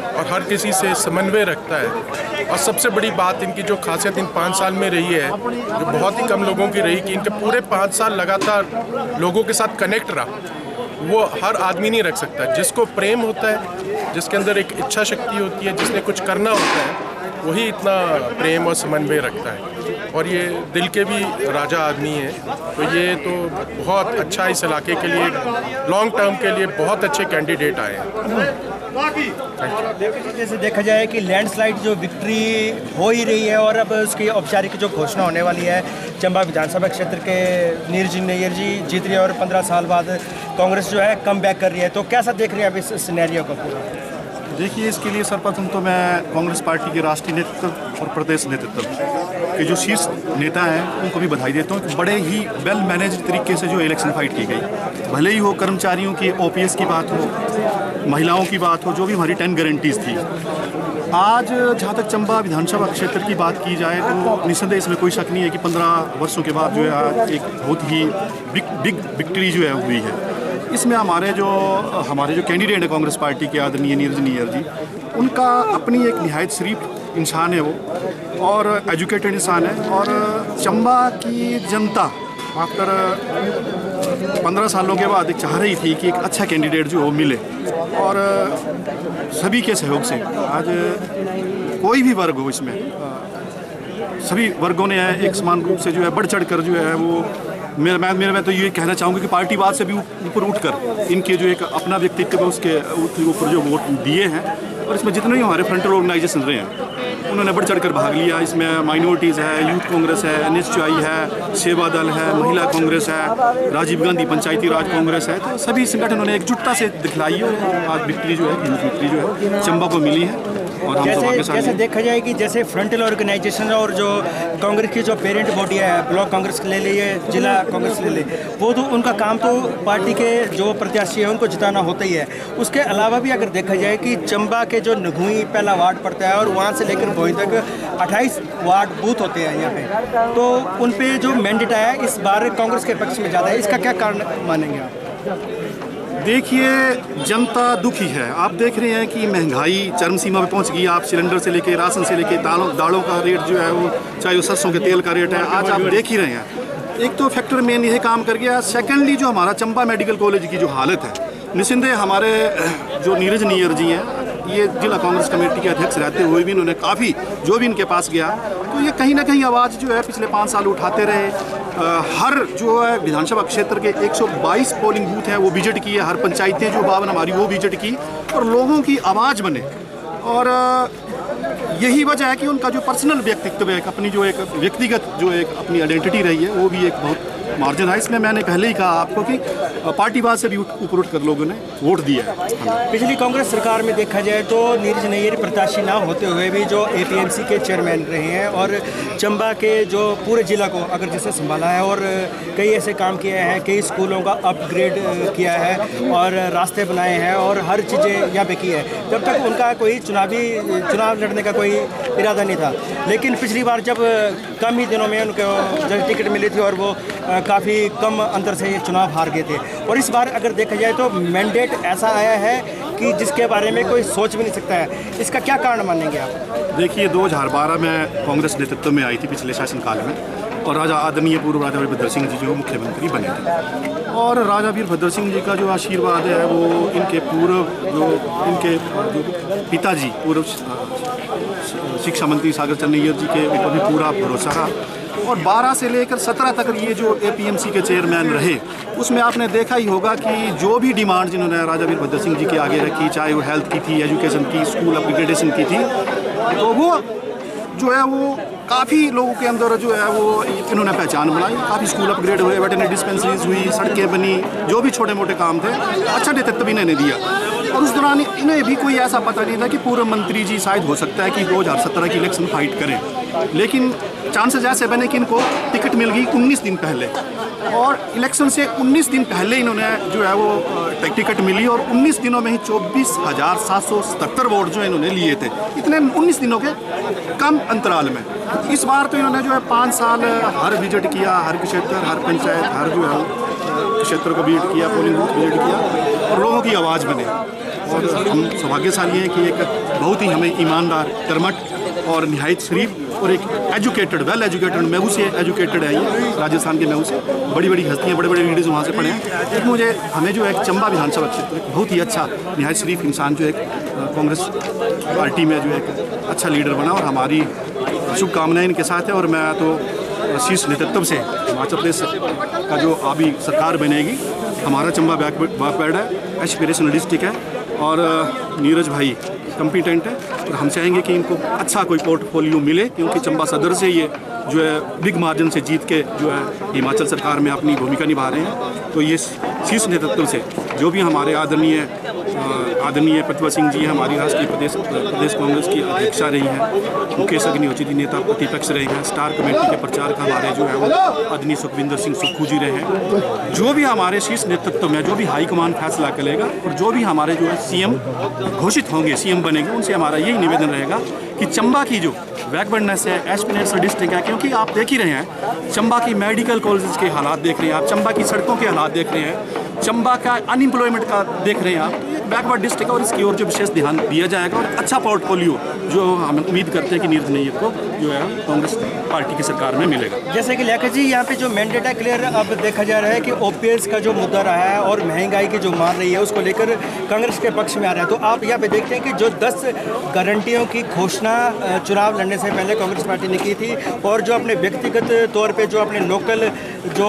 और हर किसी से समन्वय रखता है। और सबसे बड़ी बात इनकी जो खासियत इन 5 साल में रही है, जो बहुत ही कम लोगों की रही, कि इनके पूरे 5 साल लगातार लोगों के साथ कनेक्ट रहा। वो हर आदमी नहीं रख सकता। जिसको प्रेम होता है, जिसके अंदर एक इच्छा शक्ति होती है, जिसने कुछ करना होता है, वही इतना प्रेम और समन्वय रखता है। और ये दिल के भी राजा आदमी है, तो ये तो बहुत अच्छा इस इलाके के लिए, लॉन्ग टर्म के लिए बहुत अच्छे कैंडिडेट आए हैं। जैसे देखा जाए कि लैंडस्लाइड जो विक्ट्री हो ही रही है और अब उसकी औपचारिक जो घोषणा होने वाली है, चंबा विधानसभा क्षेत्र के नीरज नैयर जी जीत रही है और 15 साल बाद कांग्रेस जो है कम बैक कर रही है, तो कैसा देख रहे हैं अब इस सिनेरियो को पूरा? देखिए, इसके लिए सर्वप्रथम तो मैं कांग्रेस पार्टी के राष्ट्रीय नेतृत्व और प्रदेश नेतृत्व के जो शीर्ष नेता हैं उनको भी बधाई देता हूँ कि बड़े ही वेल मैनेज तरीके से जो इलेक्शन फाइट की गई, भले ही हो कर्मचारियों की OPS की बात हो, महिलाओं की बात हो, जो भी हमारी 10 गारंटीज़ थी। आज जहाँ तक चंबा विधानसभा क्षेत्र की बात की जाए तो निस्संदेह इसमें कोई शक नहीं है कि 15 वर्षों के बाद जो है आज एक बहुत ही बिग विक्ट्री जो है हुई है। इसमें हमारे जो कैंडिडेट है कांग्रेस पार्टी के आदरणीय नीरज नैयर जी, उनका अपनी एक निहायत शरीफ इंसान है वो, और एजुकेटेड इंसान है। और चंबा की जनता आफ्टर 15 सालों के बाद एक चाह रही थी कि एक अच्छा कैंडिडेट जो मिले, और सभी के सहयोग से आज कोई भी वर्ग हो, इसमें सभी वर्गों ने एक समान रूप से जो है बढ़ चढ़ कर जो है वो, मैं तो ये कहना चाहूँगा कि पार्टीवाद से भी ऊपर उठकर इनके जो एक अपना व्यक्तित्व है उसके ऊपर जो वोट दिए हैं, और इसमें जितने भी हमारे फ्रंटल ऑर्गेनाइजेशन रहे हैं उन्होंने बढ़ चढ़ कर भाग लिया। इसमें माइनॉरिटीज़ है, यूथ कांग्रेस है, NSUI है, सेवा दल है, महिला कांग्रेस है, राजीव गांधी पंचायती राज कांग्रेस है, तो सभी संगठनों ने एकजुटता से दिखलाई है। आज विक्ट्री जो है, विक्ट्री जो है चंबा को मिली है। और हम जैसे देखा जाए कि जैसे फ्रंटल ऑर्गेनाइजेशन और जो कांग्रेस की जो पेरेंट बॉडी है, ब्लॉक कांग्रेस ले लिए, जिला कांग्रेस ले ले, वो तो उनका काम तो पार्टी के जो प्रत्याशी है उनको जिताना होता ही है। उसके अलावा भी अगर देखा जाए कि चंबा के जो नगुई पहला वार्ड पड़ता है और वहाँ से लेकर भोई तक 28 वार्ड बूथ होते हैं यहाँ पे, तो उन पे जो मैंडेट आया इस बार कांग्रेस के पक्ष में ज़्यादा है, इसका क्या कारण मानेंगे आप? देखिए, जनता दुखी है। आप देख रहे हैं कि महंगाई चरम सीमा पे पहुंच गई। आप सिलेंडर से लेके, राशन से लेके, दालों का रेट जो है वो, चाहे वो सरसों के तेल का रेट है, आज आप देख ही रहे हैं। एक तो फैक्टर मेन यही काम कर गया। सेकेंडली जो हमारा चंबा मेडिकल कॉलेज की जो हालत है, निस्संदेह हमारे जो नीरज नैयर जी हैं, ये जिला कांग्रेस कमेटी के अध्यक्ष रहते हुए भी इन्होंने काफ़ी, जो भी इनके पास गया तो ये कहीं ना कहीं आवाज़ जो है पिछले 5 साल उठाते रहे। हर जो है विधानसभा क्षेत्र के 122 पोलिंग बूथ हैं वो विजिट किए, हर पंचायतें जो 52 हमारी वो विजिट की, और लोगों की आवाज़ बने। और यही वजह है कि उनका जो पर्सनल व्यक्तित्व है, अपनी जो एक व्यक्तिगत जो एक अपनी आइडेंटिटी रही है, वो भी एक बहुत मार्जिन है। इसमें मैंने पहले ही कहा आपको कि पार्टीवाद से भी ऊपर उठकर लोगों ने वोट दिया है। पिछली कांग्रेस सरकार में देखा जाए तो नीरज नैयर प्रत्याशी ना होते हुए भी जो APMC के चेयरमैन रहे हैं और चंबा के जो पूरे जिला को अगर जिसे संभाला है और कई ऐसे काम किए हैं, कई स्कूलों का अपग्रेड किया है और रास्ते बनाए हैं और हर चीज़ें यहाँ पे की है। जब तक उनका कोई चुनाव लड़ने का कोई इरादा नहीं था, लेकिन पिछली बार जब कम ही दिनों में उनको जब टिकट मिली थी और वो काफ़ी कम अंतर से चुनाव हार गए थे। और इस बार अगर देखा जाए तो मैंडेट ऐसा आया है कि जिसके बारे में कोई सोच भी नहीं सकता है। इसका क्या कारण मानेंगे आप? देखिए 2012 में कांग्रेस नेतृत्व में आई थी पिछले शासनकाल में, और राजा आदरणीय पूर्व राजा वीरभद्र सिंह जी जो मुख्यमंत्री बने थे। और राजा वीरभद्र सिंह जी का जो आशीर्वाद है वो इनके पिताजी पूर्व शिक्षा मंत्री सागर चंद नैयर जी के ऊपर भी पूरा भरोसा रहा। और 12 से लेकर 17 तक ये जो APMC के चेयरमैन रहे, उसमें आपने देखा ही होगा कि जो भी डिमांड जिन्होंने राजा वीरभद्र सिंह जी के आगे रखी, चाहे वो हेल्थ की थी, एजुकेशन की, स्कूल अपग्रेडेशन की थी, तो वो जो है वो काफ़ी लोगों के अंदर जो है वो इन्होंने पहचान बनाई। काफ़ी स्कूल अपग्रेड हुए, वेटरनरी डिस्पेंसरीज हुई, सड़कें बनी, जो भी छोटे मोटे काम थे अच्छा नेतृत्व इन्होंने दिया। और उस दौरान इन्हें भी कोई ऐसा पता नहीं था कि पूर्व मंत्री जी शायद हो सकता है कि 2017 की इलेक्शन फाइट करें, लेकिन चांसेस ऐसे बने कि इनको टिकट मिल गई 19 दिन पहले, और इलेक्शन से 19 दिन पहले इन्होंने जो है वो टिकट मिली और 19 दिनों में ही 24,777 वोट जो इन्होंने लिए थे, इतने 19 दिनों के कम अंतराल में। इस बार तो इन्होंने जो है 5 साल हर विजिट किया, हर क्षेत्र, हर पंचायत, हर जो है क्षेत्र को विजिट किया, पोलिंग बूथ विजिट किया और लोगों की आवाज़ बने। और हम सौभाग्यशाली हैं कि एक बहुत ही हमें ईमानदार, कर्मठ और निहायत शरीफ और एक एजुकेटेड, वेल एजुकेटेड, महू से एजुकेटेड है ये, राजस्थान के महू से बड़ी बड़ी हस्तियाँ, बड़े बड़े लीडर्स वहाँ से पढ़े हैं। लेकिन हमें जो एक चंबा विधानसभा क्षेत्र बहुत ही अच्छा निहायत शरीफ इंसान जो एक कांग्रेस पार्टी में जो एक अच्छा लीडर बना, और हमारी शुभकामनाएं इनके साथ है। और मैं तो शीर्ष नेतृत्व से हिमाचल प्रदेश का जो अभी सरकार बनेगी, हमारा चंबा बैकवर्ड है, एस्पिरेशनल डिस्ट्रिक्ट है और नीरज भाई कॉम्पिटेंट है, और हम चाहेंगे कि इनको अच्छा कोई पोर्टफोलियो मिले, क्योंकि चंबा सदर से ये जो है बिग मार्जिन से जीत के जो है हिमाचल सरकार में अपनी भूमिका निभा रहे हैं। तो ये शीर्ष नेतृत्व से जो भी हमारे आदरणीय प्रतिभा सिंह जी हमारी राष्ट्रीय प्रदेश कांग्रेस की अध्यक्षा रही हैं, मुकेश अग्निहोत्री जी नेता प्रतिपक्ष रहे हैं, स्टार कमेटी के प्रचारक हमारे जो है वो आदरणीय सुखविंदर सिंह सुक्खू जी रहे हैं। जो भी हमारे शीर्ष नेतृत्व में जो भी हाईकमान फैसला करेगा और जो भी हमारे जो है CM घोषित होंगे, CM बनेंगे, उनसे हमारा यही निवेदन रहेगा कि चंबा की जो बैकवर्डनेस है, एस्पिरेशनल डिस्ट्रिक्ट है, क्योंकि आप देख ही रहे हैं चंबा की मेडिकल कॉलेज के हालात देख रहे हैं आप, चंबा की सड़कों के हालात देख रहे हैं, चंबा का अनएम्प्लॉयमेंट का देख रहे हैं आप। तो ये बैकवर्ड डिस्ट्रिक्ट है और इसकी ओर जो विशेष ध्यान दिया जाएगा और अच्छा पोर्टफोलियो जो हम उम्मीद करते हैं कि नीरज नैयर को जो है कांग्रेस पार्टी की सरकार में मिलेगा। जैसे कि लियाकत जी यहाँ पे जो मैंडेट है क्लियर अब देखा जा रहा है कि OPS का जो मुद्दा रहा है और महंगाई की जो मार रही है उसको लेकर कांग्रेस के पक्ष में आ रहा है। तो आप यहाँ पे देखते हैं कि जो 10 गारंटियों की घोषणा चुनाव लड़ने से पहले कांग्रेस पार्टी ने की थी और जो अपने व्यक्तिगत तौर पर जो अपने लोकल जो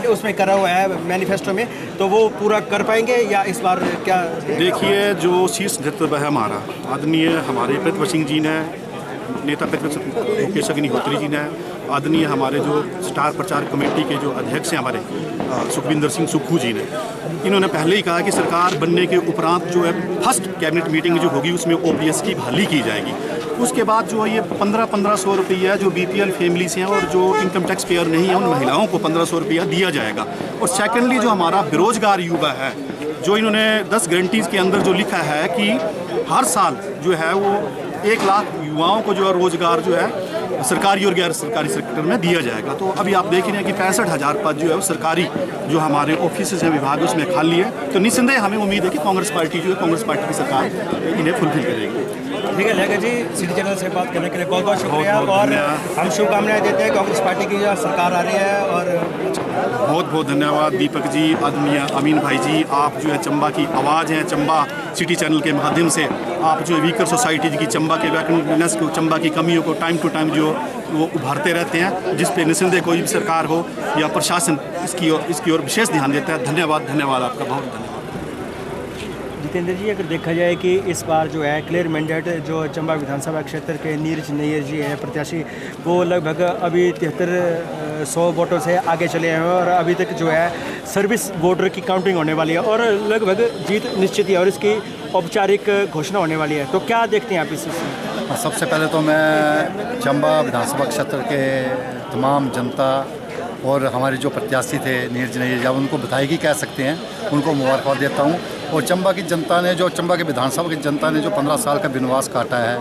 उसमें करा हुआ है मैनिफेस्टो में, तो वो पूरा कर पाएंगे या इस बार क्या? देखिए जो शीर्ष नेतृत्व है हमारा आदरणीय हमारे प्रतिभा सिंह जी ने, नेता मुकेश अग्निहोत्री जी ने, आदरणीय हमारे जो स्टार प्रचार कमेटी के जो अध्यक्ष हैं हमारे सुखविंदर सिंह सुक्खू जी ने, इन्होंने पहले ही कहा कि सरकार बनने के उपरांत जो है फर्स्ट कैबिनेट मीटिंग जो होगी उसमें OPS की बहाली की जाएगी। उसके बाद जो ये 1500 रुपया जो BPL फैमिली से हैं और जो इनकम टैक्स पेयर नहीं है उन महिलाओं को 1500 रुपया दिया जाएगा। और सेकेंडली जो हमारा बेरोजगार युवा है, जो इन्होंने 10 गारंटीज़ के अंदर जो लिखा है कि हर साल जो है वो 1 लाख युवाओं को जो है रोजगार जो है सरकारी और गैर सरकारी सेक्टर में दिया जाएगा। तो अभी आप देख रहे हैं कि 65,000 पद जो है वो सरकारी जो हमारे ऑफिस हैं विभाग उसमें खाली है। तो निस्संदेह हमें उम्मीद है कि कांग्रेस पार्टी जो है कांग्रेस पार्टी की सरकार इन्हें फुलफिल करेगी। ठीक है लियाकत जी, सिटी चैनल से बात करने के लिए बहुत बहुत शुक्रिया और हम शुभकामनाएं देते हैं कांग्रेस पार्टी की जो सरकार आ रही है। और बहुत बहुत धन्यवाद दीपक जी, आदरणीय अमीन भाई जी, आप जो है चंबा की आवाज़ हैं। चंबा सिटी चैनल के माध्यम से आप जो है वीकर सोसाइटी की चंबा के वैकनेस को, चंबा की कमियों को टाइम टू टाइम जो वो उभारते रहते हैं, जिस पे निस्संदेह कोई भी सरकार हो या प्रशासन इसकी ओर विशेष ध्यान देता है। धन्यवाद आपका, बहुत धन्यवाद। जितेंद्र जी, अगर देखा जाए कि इस बार जो है क्लियर मैंडेट जो चंबा विधानसभा क्षेत्र के नीरज नैयर जी हैं प्रत्याशी, वो लगभग अभी 73 100 वोटों से आगे चले हैं और अभी तक जो है सर्विस वोटर की काउंटिंग होने वाली है और लगभग जीत निश्चित है और इसकी औपचारिक घोषणा होने वाली है। तो क्या देखते हैं आप इसमें? सबसे पहले तो मैं चंबा विधानसभा क्षेत्र के तमाम जनता और हमारे जो प्रत्याशी थे नीरज नैयर जी, उनको बधाई कह सकते हैं, उनको मुबारकबाद देता हूँ। और चंबा की जनता ने चंबा के विधानसभा की जनता ने जो 15 साल का वनवास काटा है,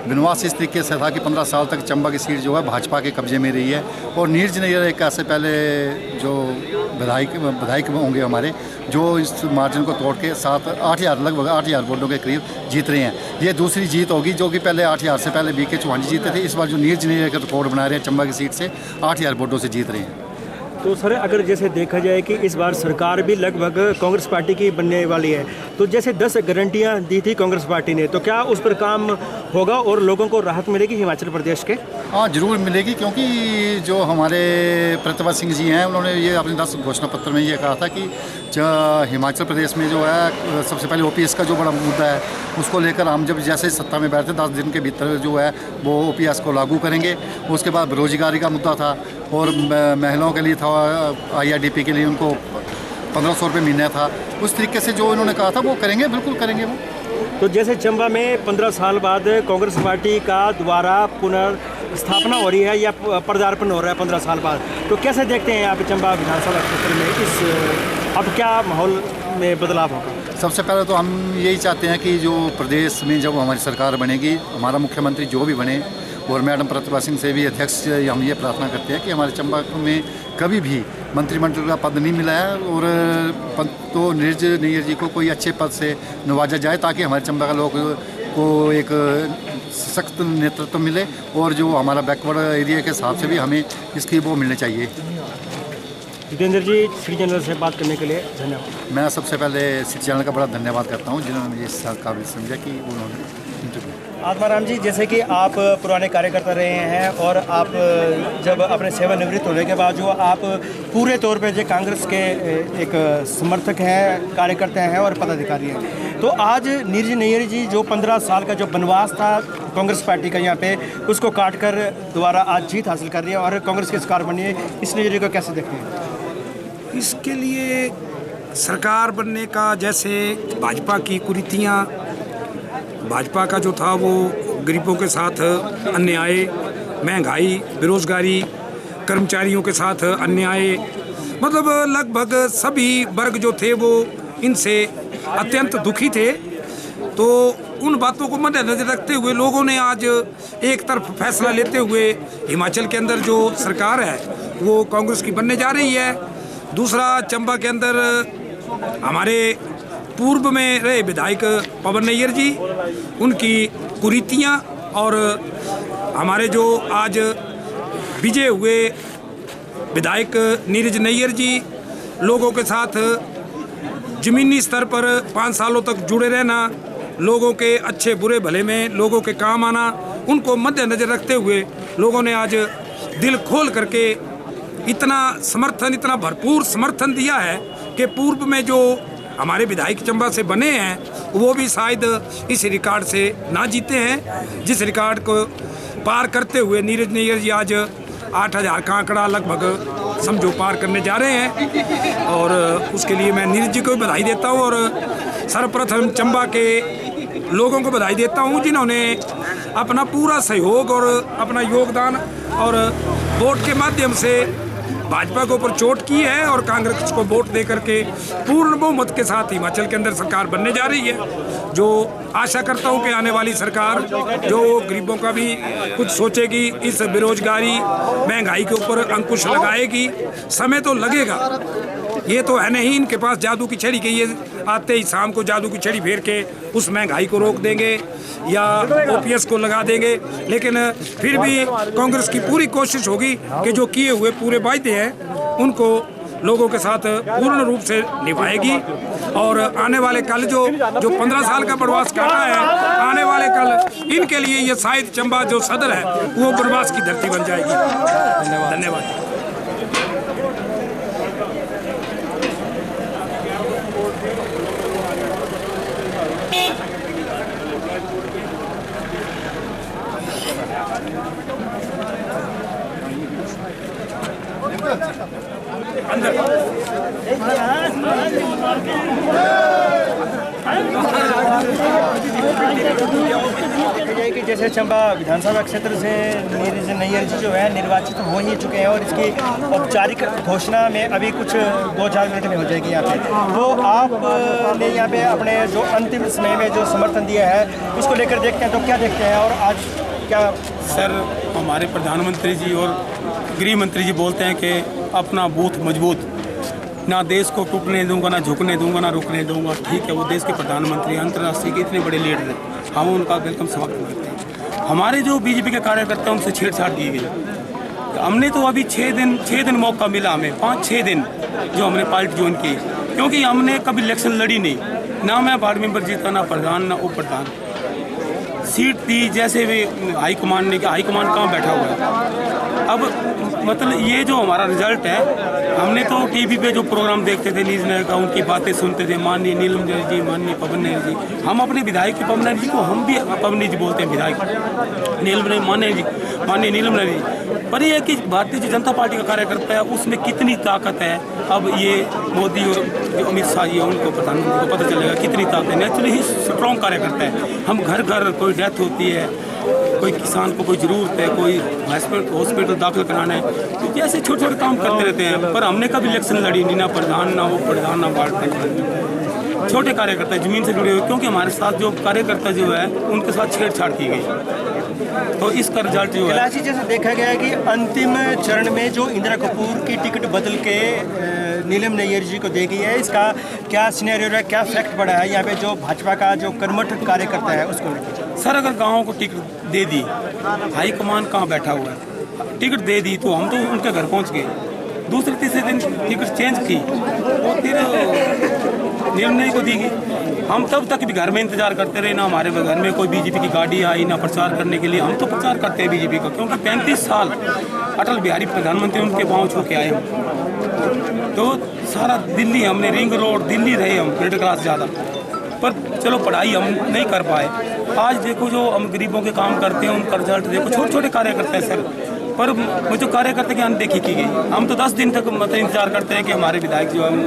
वनवास इस तरीके से था कि 15 साल तक चंबा की सीट जो है भाजपा के कब्जे में रही है और नीरज नैयर एक ऐसे पहले जो विधायक होंगे हमारे, जो इस मार्जिन को तोड़ के 8,000 लगभग 8,000 वोटों के करीब जीत रहे हैं। ये दूसरी जीत होगी, जो कि पहले 8,000 से पहले BK चौहान जी जीते थे। इस बार जो नीरज नैयर का रिकॉर्ड बना रहे हैं चंबा की सीट से 8,000 वोटों से जीत रहे हैं। तो सर अगर जैसे देखा जाए कि इस बार सरकार भी लगभग कांग्रेस पार्टी की बनने वाली है, तो जैसे 10 गारंटियां दी थी कांग्रेस पार्टी ने, तो क्या उस पर काम होगा और लोगों को राहत मिलेगी हिमाचल प्रदेश के? हाँ, ज़रूर मिलेगी, क्योंकि जो हमारे प्रतिभा सिंह जी हैं उन्होंने ये अपने 10 घोषणा पत्र में ये कहा था कि हिमाचल प्रदेश में जो है सबसे पहले OPS का जो बड़ा मुद्दा है उसको लेकर हम जब जैसे सत्ता में बैठते 10 दिन के भीतर जो है वो OPS को लागू करेंगे। उसके बाद बेरोजगारी का मुद्दा था और महिलाओं के लिए था IRDP के लिए उनको 1,500 रुपये महीना था। उस तरीके से जो इन्होंने कहा था वो करेंगे, बिल्कुल करेंगे वो। तो जैसे चंबा में 15 साल बाद कांग्रेस पार्टी का दोबारा पुनर्स्थापना हो रही है या पदार्पण हो रहा है 15 साल बाद, तो कैसे देखते हैं आप चंबा विधानसभा क्षेत्र में इस अब क्या माहौल में बदलाव होगा? सबसे पहले तो हम यही चाहते हैं कि जो प्रदेश में जब हमारी सरकार बनेगी, हमारा मुख्यमंत्री जो भी बने और मैडम प्रतिभा सिंह से भी अध्यक्ष हम ये प्रार्थना करते हैं कि हमारे चंबा में कभी भी मंत्रिमंडल का पद नहीं मिला है और तो नीरज नैयर जी को कोई अच्छे पद से नवाजा जाए ताकि हमारे चंबा का लोग को एक सख्त नेतृत्व मिले और जो हमारा बैकवर्ड एरिया के हिसाब से भी हमें इसकी वो मिलनी चाहिए। जितेंद्र जी, सिटी चैनल से बात करने के लिए धन्यवाद। मैं सबसे पहले सिटी चैनल का बड़ा धन्यवाद करता हूँ जिन्होंने मुझे इस काबिल समझा कि उन्होंने इंटरव्यू। आत्माराम जी, जैसे कि आप पुराने कार्यकर्ता रहे हैं और आप जब अपने सेवानिवृत्त होने के बाद जो आप पूरे तौर पे जो कांग्रेस के एक समर्थक हैं, कार्यकर्ता हैं और पदाधिकारी हैं, तो आज नीरज नैयर जी जो 15 साल का जो वनवास था कांग्रेस पार्टी का यहाँ पे, उसको काट कर दोबारा आज जीत हासिल कर रही है और कांग्रेस के शिकार बनी है, इस नैयर को कैसे देखते हैं? इसके लिए सरकार बनने का, जैसे भाजपा की कुरीतियाँ, भाजपा का जो था वो गरीबों के साथ अन्याय, महंगाई, बेरोजगारी, कर्मचारियों के साथ अन्याय, मतलब लगभग सभी वर्ग जो थे वो इनसे अत्यंत दुखी थे। तो उन बातों को मद्देनजर रखते हुए लोगों ने आज एक तरफ फैसला लेते हुए हिमाचल के अंदर जो सरकार है वो कांग्रेस की बनने जा रही है। दूसरा, चंबा के अंदर हमारे पूर्व में रहे विधायक पवन नैयर जी, उनकी कुरीतियाँ और हमारे जो आज विजय हुए विधायक नीरज नैयर जी, लोगों के साथ ज़मीनी स्तर पर 5 सालों तक जुड़े रहना, लोगों के अच्छे बुरे भले में लोगों के काम आना, उनको मद्देनजर रखते हुए लोगों ने आज दिल खोल करके इतना समर्थन, इतना भरपूर समर्थन दिया है कि पूर्व में जो हमारे विधायक चंबा से बने हैं वो भी शायद इस रिकॉर्ड से ना जीते हैं, जिस रिकॉर्ड को पार करते हुए नीरज नैयर जी आज 8,000 का आंकड़ा लगभग समझो पार करने जा रहे हैं और उसके लिए मैं नीरज जी को भी बधाई देता हूं और सर्वप्रथम चंबा के लोगों को बधाई देता हूं जिन्होंने अपना पूरा सहयोग और अपना योगदान और वोट के माध्यम से भाजपा के ऊपर चोट की है और कांग्रेस को वोट दे करके पूर्ण बहुमत के साथ हिमाचल के अंदर सरकार बनने जा रही है। जो आशा करता हूं कि आने वाली सरकार जो गरीबों का भी कुछ सोचेगी, इस बेरोजगारी महंगाई के ऊपर अंकुश लगाएगी। समय तो लगेगा, ये तो है नहीं इनके पास जादू की छड़ी के, ये आते ही शाम को जादू की छड़ी फेर के उस महंगाई को रोक देंगे या OPS को लगा देंगे, लेकिन फिर भी कांग्रेस की पूरी कोशिश होगी कि जो किए हुए पूरे वायदे हैं उनको लोगों के साथ पूर्ण रूप से निभाएगी और आने वाले कल जो 15 साल का वनवास काटा है, आने वाले कल इनके लिए ये शायद चंबा जो सदर है वो वनवास की धरती बन जाएगी। धन्यवाद। से चंबा विधानसभा क्षेत्र से नीरज नैयर जी जो है निर्वाचित हो ही चुके हैं और इसकी औपचारिक घोषणा में अभी कुछ 2-4 मिनट में हो जाएगी यहाँ पे। तो आपने यहाँ पे अपने जो अंतिम समय में जो समर्थन दिया है उसको लेकर देखते हैं तो क्या देखते हैं और आज क्या? सर, हमारे प्रधानमंत्री जी और गृह मंत्री जी बोलते हैं कि अपना बूथ मजबूत, ना देश को टूटने दूंगा, ना झुकने दूंगा, ना रुकने दूंगा। ठीक है, वो देश के प्रधानमंत्री अंतर्राष्ट्रीय के इतने बड़े लीडर हैं, हम उनका वेलकम स्वागत करते हैं। हमारे जो बीजेपी के कार्यकर्ता उनसे छेड़छाड़ की गई। तो हमने तो अभी 6 दिन मौका मिला, हमें 5-6 दिन जो हमने पार्टी ज्वाइन की, क्योंकि हमने कभी इलेक्शन लड़ी नहीं, ना मैं वार्ड मेंबर जीता, ना प्रधान, ना उप प्रधान। सीट दी जैसे भी हाईकमान ने, हाईकमान कहाँ बैठा हुआ है। अब मतलब ये जो हमारा रिजल्ट है, हमने तो टीवी पे जो प्रोग्राम देखते थे नीरज नैयर का, उनकी बातें सुनते थे, माननीय नीलम नैयर जी, माननीय पवन नैयर जी। हम अपने विधायक पवन नैयर जी को हम भी पवन जी बोलते हैं, विधायक नीलम नैयर, माननीय नीलम नैयर जी। पर ये है कि भारतीय जनता पार्टी का कार्यकर्ता है, उसमें कितनी ताकत है। अब ये मोदी और जो अमित शाह जी है, उनको प्रधानमंत्री को पता चलेगा कितनी ताकत है। नेचुरली ही स्ट्रॉन्ग कार्यकर्ता है। हम घर घर कोई डेथ होती है, कोई किसान को कोई ज़रूरत है, कोई हॉस्पिटल दाखिल कराना है, तो जैसे छोटे छोटे काम करते रहते हैं। पर हमने कभी इलेक्शन लड़ी नहीं, ना प्रधान, ना वो प्रधान, ना वार्ड प्रधान। छोटे कार्यकर्ता ज़मीन से जुड़े हुए, क्योंकि हमारे साथ जो कार्यकर्ता जो है उनके साथ छेड़छाड़ की गई, तो इसका रिजल्ट जो है। इलाची जैसे देखा गया है कि अंतिम चरण में जो इंदिरा कपूर की टिकट बदल के नीलम नैयर जी को दी गई है, इसका क्या सिनेरियो है, क्या फैक्ट पड़ा है यहाँ पे जो भाजपा का जो कर्मठ कार्यकर्ता है उसको लेकर? सर, अगर गाँव को टिकट दे दी, हाईकमान कहाँ बैठा हुआ है, टिकट दे दी तो हम तो उनके घर पहुँच गए। दूसरे तीसरे दिन टिकट चेंज की और फिर नीलम नैयर को दी गई। हम तब तक भी घर में इंतजार करते रहे, ना हमारे घर में कोई बीजेपी की गाड़ी आई, ना प्रचार करने के लिए। हम तो प्रचार करते हैं बीजेपी का, क्योंकि 35 साल अटल बिहारी प्रधानमंत्री उनके पाँव छू के आए हम। तो सारा दिल्ली हमने, रिंग रोड दिल्ली रहे हम, मिडिल क्लास ज़्यादा, पर चलो पढ़ाई हम नहीं कर पाए। आज देखो जो हम गरीबों के काम करते हैं उनका रिजल्ट देखो, छोटे छोटे कार्यकर्ता हैं सर, पर वो जो कार्यकर्ता की अनदेखी की गई। हम तो 10 दिन तक मतलब इंतजार करते हैं कि हमारे विधायक जो हम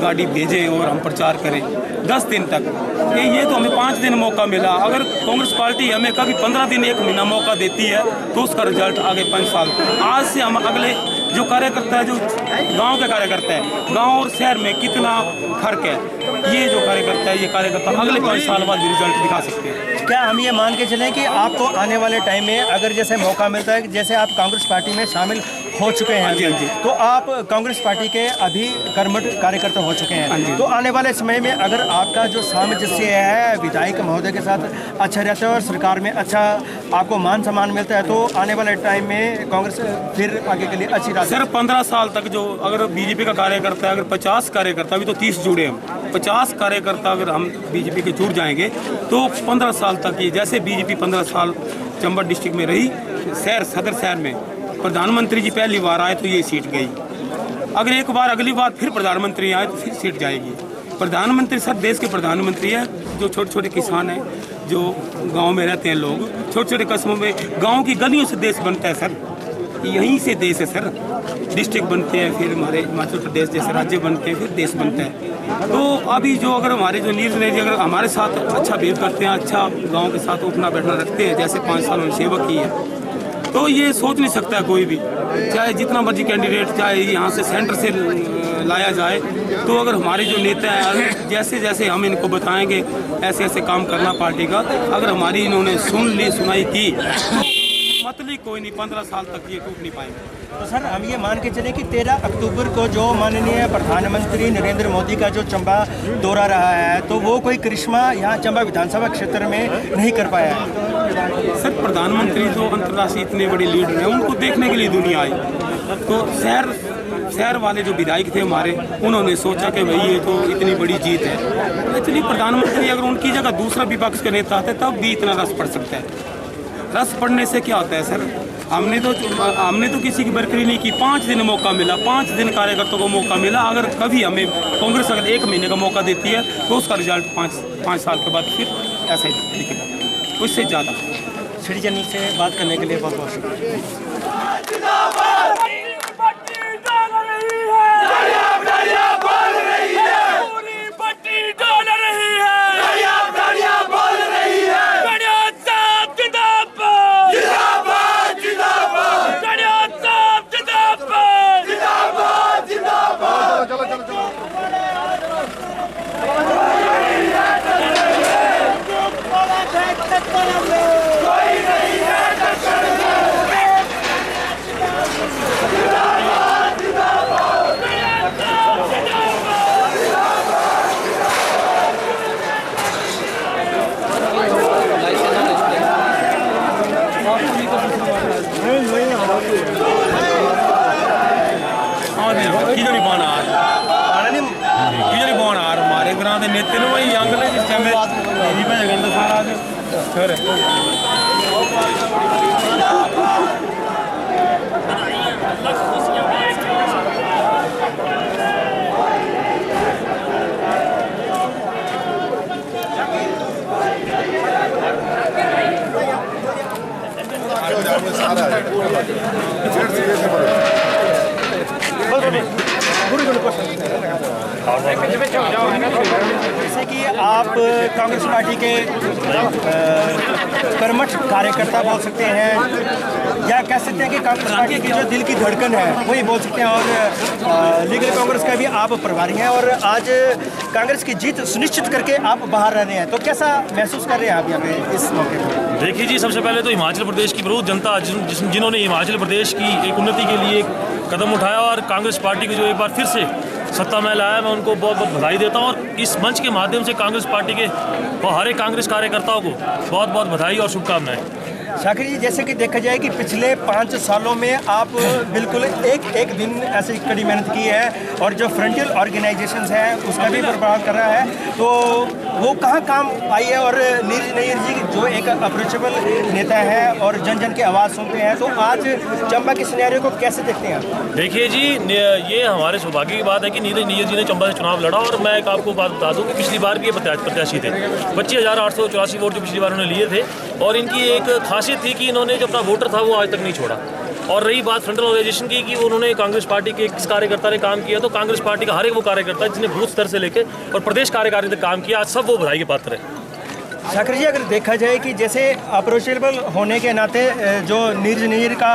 गाड़ी भेजें और हम प्रचार करें, 10 दिन तक। ये तो हमें 5 दिन मौका मिला। अगर कांग्रेस पार्टी हमें कभी 15 दिन, 1 महीना मौका देती है तो उसका रिजल्ट आगे 5 साल। आज से हम अगले जो कार्यकर्ता है, जो गांव के कार्यकर्ता है, गांव और शहर में कितना फर्क है, ये जो कार्यकर्ता है, ये कार्यकर्ता अगले 5 साल बाद भी रिजल्ट दिखा सकते हैं। क्या हम ये मान के चलें कि आपको आने वाले टाइम में अगर जैसे मौका मिलता है, जैसे आप कांग्रेस पार्टी में शामिल हो चुके हैं, हाँ जी, तो आप कांग्रेस पार्टी के अभी कर्मठ कार्यकर्ता हो चुके हैं, तो आने वाले समय में अगर आपका जो सामंजस्य है विधायक महोदय के साथ अच्छा रहता है और सरकार में अच्छा आपको मान सम्मान मिलता है, तो आने वाले टाइम में कांग्रेस फिर आगे के लिए अच्छी राह। सर, 15 साल तक जो अगर बीजेपी का कार्यकर्ता है, अगर 50 कार्यकर्ता, अभी तो 30 जुड़े हम, 50 कार्यकर्ता अगर हम बीजेपी के जुड़ जाएंगे तो 15 साल तक ये, जैसे बीजेपी 15 साल चंबा डिस्ट्रिक्ट में रही, शहर सदर शहर में प्रधानमंत्री जी पहली बार आए तो ये सीट गई। अगर एक बार अगली बार फिर प्रधानमंत्री आए तो फिर सीट जाएगी। प्रधानमंत्री सर देश के प्रधानमंत्री है। जो छोटे छोटे किसान हैं, जो गांव में रहते हैं लोग, छोटे छोटे कस्बों में, गांव की गलियों से देश बनता है सर, यहीं से देश है सर। डिस्ट्रिक्ट बनते हैं, फिर हमारे हिमाचल प्रदेश जैसे राज्य बनते हैं, फिर देश बनता है। तो अभी जो अगर हमारे जो नीरज नैयर जी अगर हमारे साथ अच्छा बिहेव करते हैं, अच्छा गाँव के साथ उठना बैठना रखते हैं, जैसे 5 साल उन्होंने सेवा की है, तो ये सोच नहीं सकता है कोई भी, चाहे जितना मर्जी कैंडिडेट, चाहे यहाँ से सेंटर से लाया जाए, तो अगर हमारे जो नेता हैं जैसे जैसे हम इनको बताएंगे ऐसे ऐसे काम करना पार्टी का, अगर हमारी इन्होंने सुन ली सुनाई की तो मतली कोई नहीं, 15 साल तक ये टूट नहीं पाएंगे। तो सर हम ये मान के चले कि 13 अक्टूबर को जो माननीय प्रधानमंत्री नरेंद्र मोदी का जो चंबा दौरा रहा है, तो वो कोई करिश्मा यहाँ चंबा विधानसभा क्षेत्र में नहीं कर पाया है। सर, प्रधानमंत्री जो अंतर्राष्ट्रीय इतने बड़े लीडर हैं, उनको देखने के लिए दुनिया आई, तो शहर वाले जो विधायक थे हमारे, उन्होंने सोचा कि भाई ये तो इतनी बड़ी जीत है। एक्चुअली प्रधानमंत्री अगर उनकी जगह दूसरा विपक्ष का नेता आते तब भी इतना रस पड़ सकता है। रस पड़ने से क्या होता है सर, हमने तो किसी की बरकरी नहीं की। 5 दिन मौका मिला, 5 दिन कार्यकर्ताओं को मौका मिला। अगर कभी हमें कांग्रेस अगर 1 महीने का मौका देती है तो उसका रिजल्ट 5 साल के बाद फिर ऐसा ही दिखेगा, उससे ज़्यादा। सिटी चैनल से बात करने के लिए बहुत बहुत शुक्रिया। तेनों वही अंकल जिस टाइम में यही में जगह सारा आज फिर जैसे कि आप कांग्रेस पार्टी के कर्मठ कार्यकर्ता बोल सकते हैं या कह सकते हैं कि कांग्रेस पार्टी की जो दिल की धड़कन है वही बोल सकते हैं, और लीगल कांग्रेस का भी आप प्रभारी हैं और आज कांग्रेस की जीत सुनिश्चित करके आप बाहर रह रहे हैं, तो कैसा महसूस कर रहे हैं आप यहाँ पे इस मौके पर? देखिए जी, सबसे पहले तो हिमाचल प्रदेश की प्रबुद्ध जनता जिन्होंने हिमाचल प्रदेश की एक उन्नति के लिए कदम उठाया और कांग्रेस पार्टी को जो एक बार फिर से सत्ता में लाया, मैं उनको बहुत बहुत बधाई देता हूँ और इस मंच के माध्यम से कांग्रेस पार्टी के और हर एक कांग्रेस कार्यकर्ताओं को बहुत बहुत बधाई और शुभकामनाएं। शाकिर जी, जैसे कि देखा जाए कि पिछले 5 सालों में आप बिल्कुल एक दिन ऐसी कड़ी मेहनत की है और जो फ्रंटियल ऑर्गेनाइजेशंस हैं उसका भी प्रभाव कर रहा है, तो वो कहाँ काम आई है? और नीरज नैयर जी जो एक अप्रोचेबल नेता है और जन जन की आवाज़ सुनते हैं, तो आज चंबा के सिनेरियो को कैसे देखते हैं आप? देखिए जी, ये हमारे सौभाग्य की बात है कि नीरज नैयर जी ने चंबा से चुनाव लड़ा और मैं एक आपको बात बता दूं कि पिछली बार भी ये प्रत्याशी थे। 25,884 वोट जो पिछली बार उन्होंने लिए थे और इनकी एक खासियत थी कि इन्होंने जो अपना वोटर था वो आज तक नहीं छोड़ा। और रही बात फ्रंटल ऑर्गेनाइजेशन की कि उन्होंने कांग्रेस पार्टी के किस कार्यकर्ता ने काम किया, तो कांग्रेस पार्टी का हर एक वो कार्यकर्ता जिसने बूथ स्तर से लेकर और प्रदेश कार्यकारिणी तक काम किया, आज सब वो बधाई के पात्र है। शाकिर जी, अगर देखा जाए कि जैसे अप्रोचेबल होने के नाते जो नीरज नैयर का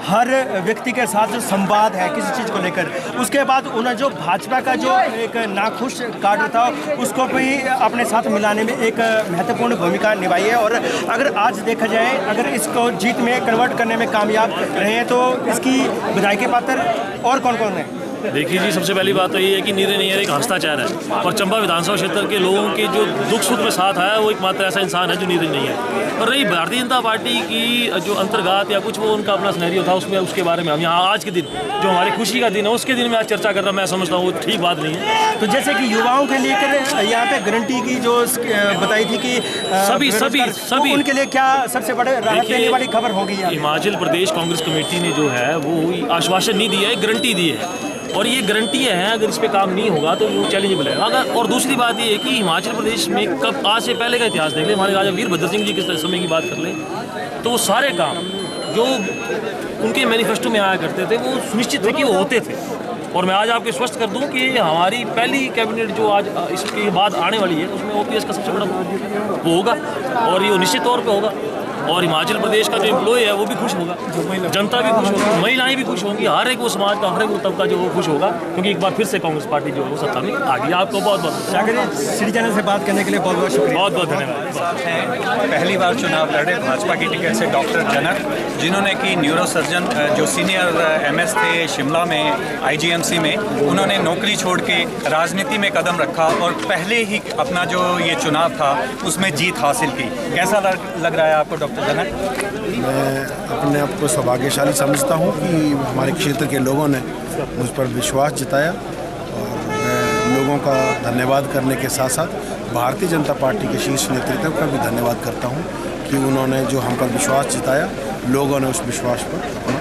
हर व्यक्ति के साथ जो संवाद है किसी चीज़ को लेकर, उसके बाद उन्होंने जो भाजपा का जो एक नाखुश कार्ड था उसको भी अपने साथ मिलाने में एक महत्वपूर्ण भूमिका निभाई है, और अगर आज देखा जाए अगर इसको जीत में कन्वर्ट करने में कामयाब रहे हैं तो इसकी बधाई के पात्र और कौन कौन है? देखिए जी, सबसे पहली बात तो ये है कि नीरज नैयर एक हंसता चेहरा है और चंबा विधानसभा क्षेत्र के लोगों के जो दुख सुख में साथ आया वो एकमात्र ऐसा इंसान है जो नीरज नैयर। और रही भारतीय जनता पार्टी की जो अंतर्गत या कुछ वो उनका अपना सिनेरियो था उसमें, उसके बारे में हम यहाँ आज के दिन जो हमारी खुशी का दिन है उसके दिन में आज चर्चा करना मैं समझता हूँ वो ठीक बात नहीं है। तो जैसे कि युवाओं के लेकर यहाँ पे गारंटी की जो बताई थी कि सभी उनके लिए क्या सबसे बड़े राहत देने वाली खबर होगी? हिमाचल प्रदेश कांग्रेस कमेटी ने जो है वो आश्वासन नहीं दिया है, गारंटी दी है और ये गारंटी है, अगर इस पे काम नहीं होगा तो वो चैलेंजेबल है। अगर और दूसरी बात ये है कि हिमाचल प्रदेश में कब आज से पहले का इतिहास देख लें, हमारे राजा वीरभद्र सिंह जी के समय की बात कर लें तो वो सारे काम जो उनके मैनिफेस्टो में आया करते थे वो सुनिश्चित थे कि वो होते थे। और मैं आज आपको स्पष्ट कर दूं कि हमारी पहली कैबिनेट जो आज इसके बाद आने वाली है उसमें OPS का सबसे बड़ा वो होगा और ये निश्चित तौर पर होगा और हिमाचल प्रदेश का जो एम्प्लॉय है वो भी खुश होगा, जनता भी खुश होगी, महिलाएं भी खुश होंगी, हर एक वो समाज का हर एक वो तबका जो वो खुश होगा क्योंकि एक बार फिर से कांग्रेस पार्टी जो है वो सत्ता में आ गई। आपको बहुत बहुत शाकिर जी, सिटी चैनल से बात करने के लिए बहुत बहुत शुक्रिया। बहुत बहुत धन्यवाद। पहली बार चुनाव लड़े भाजपा की टिकट से डॉक्टर जनक, जिन्होंने की न्यूरो सर्जन जो सीनियर MS थे शिमला में IGMC में, उन्होंने नौकरी छोड़ के राजनीति में कदम रखा और पहले ही अपना जो ये चुनाव था उसमें जीत हासिल की। कैसा लग रहा है आपको डॉक्टर जनक? मैं अपने आप को सौभाग्यशाली समझता हूँ कि हमारे क्षेत्र के लोगों ने मुझ पर विश्वास जताया और मैं लोगों का धन्यवाद करने के साथ साथ भारतीय जनता पार्टी के शीर्ष नेतृत्व का भी धन्यवाद करता हूँ कि उन्होंने जो हम पर विश्वास जताया, लोगों ने उस विश्वास पर अपना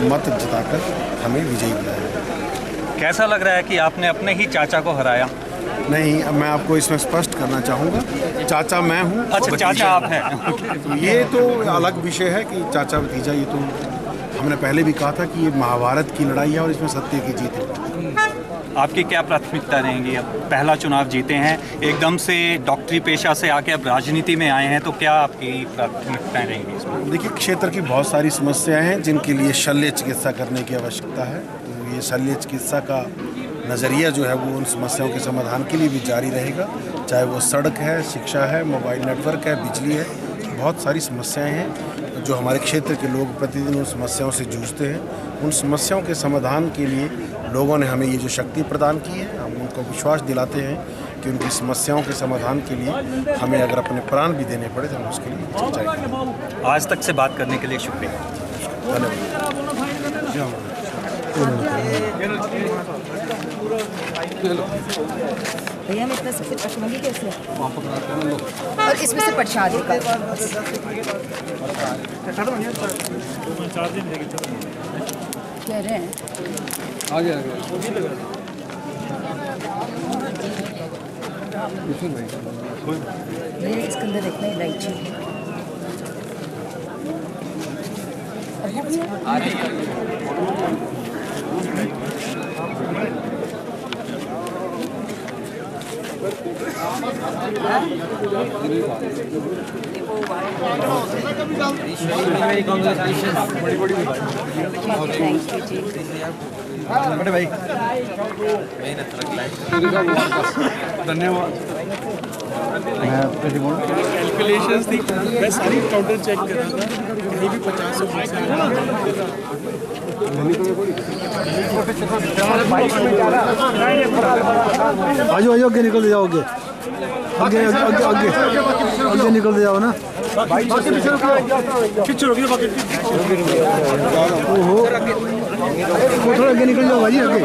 मत जताकर हमें विजयी बनाया। कैसा लग रहा है कि आपने अपने ही चाचा को हराया? नहीं, मैं आपको इसमें स्पष्ट करना चाहूँगा, चाचा मैं हूँ। अच्छा, चाचा आप हैं। ये तो अलग विषय है कि चाचा भतीजा, ये तो हमने पहले भी कहा था कि ये महाभारत की लड़ाई है और इसमें सत्य की जीत है। आपकी क्या प्राथमिकता रहेंगी? अब पहला चुनाव जीते हैं, एकदम से डॉक्टरी पेशा से आके अब राजनीति में आए हैं, तो क्या आपकी प्राथमिकताएं रहेंगी इसमें? देखिए, क्षेत्र की बहुत सारी समस्याएं हैं जिनके लिए शल्य चिकित्सा करने की आवश्यकता है। तो ये शल्य चिकित्सा का नज़रिया जो है वो उन समस्याओं के समाधान के लिए भी जारी रहेगा, चाहे वो सड़क है, शिक्षा है, मोबाइल नेटवर्क है, बिजली है। बहुत सारी समस्याएं हैं जो हमारे क्षेत्र के लोग प्रतिदिन उन समस्याओं से जूझते हैं। उन समस्याओं के समाधान के लिए लोगों ने हमें ये जो शक्ति प्रदान की है, हम उनको विश्वास दिलाते हैं कि उनकी समस्याओं के समाधान के लिए हमें अगर अपने प्राण भी देने पड़े तो हम उसके लिए चर्चा करेंगे। आज तक से बात करने के लिए शुक्रिया। धन्यवाद। भैया मैं इतना सबसे पचमंगी कैसे और इसमें से प्रसाद कह रहे हैं आगे भैया इसके अंदर देखना इलायची बड़े भाई धन्यवाद। कैलकुलेशंस थी, मैं सारी काउंटर चेक कर रहा था, कहीं भी 50 रुपये से आजो आजो आगे निकल जाओगे, आगे आगे आगे आगे निकल जाओ ना। ओहो थोड़ा आगे निकल जाओ भाई आगे।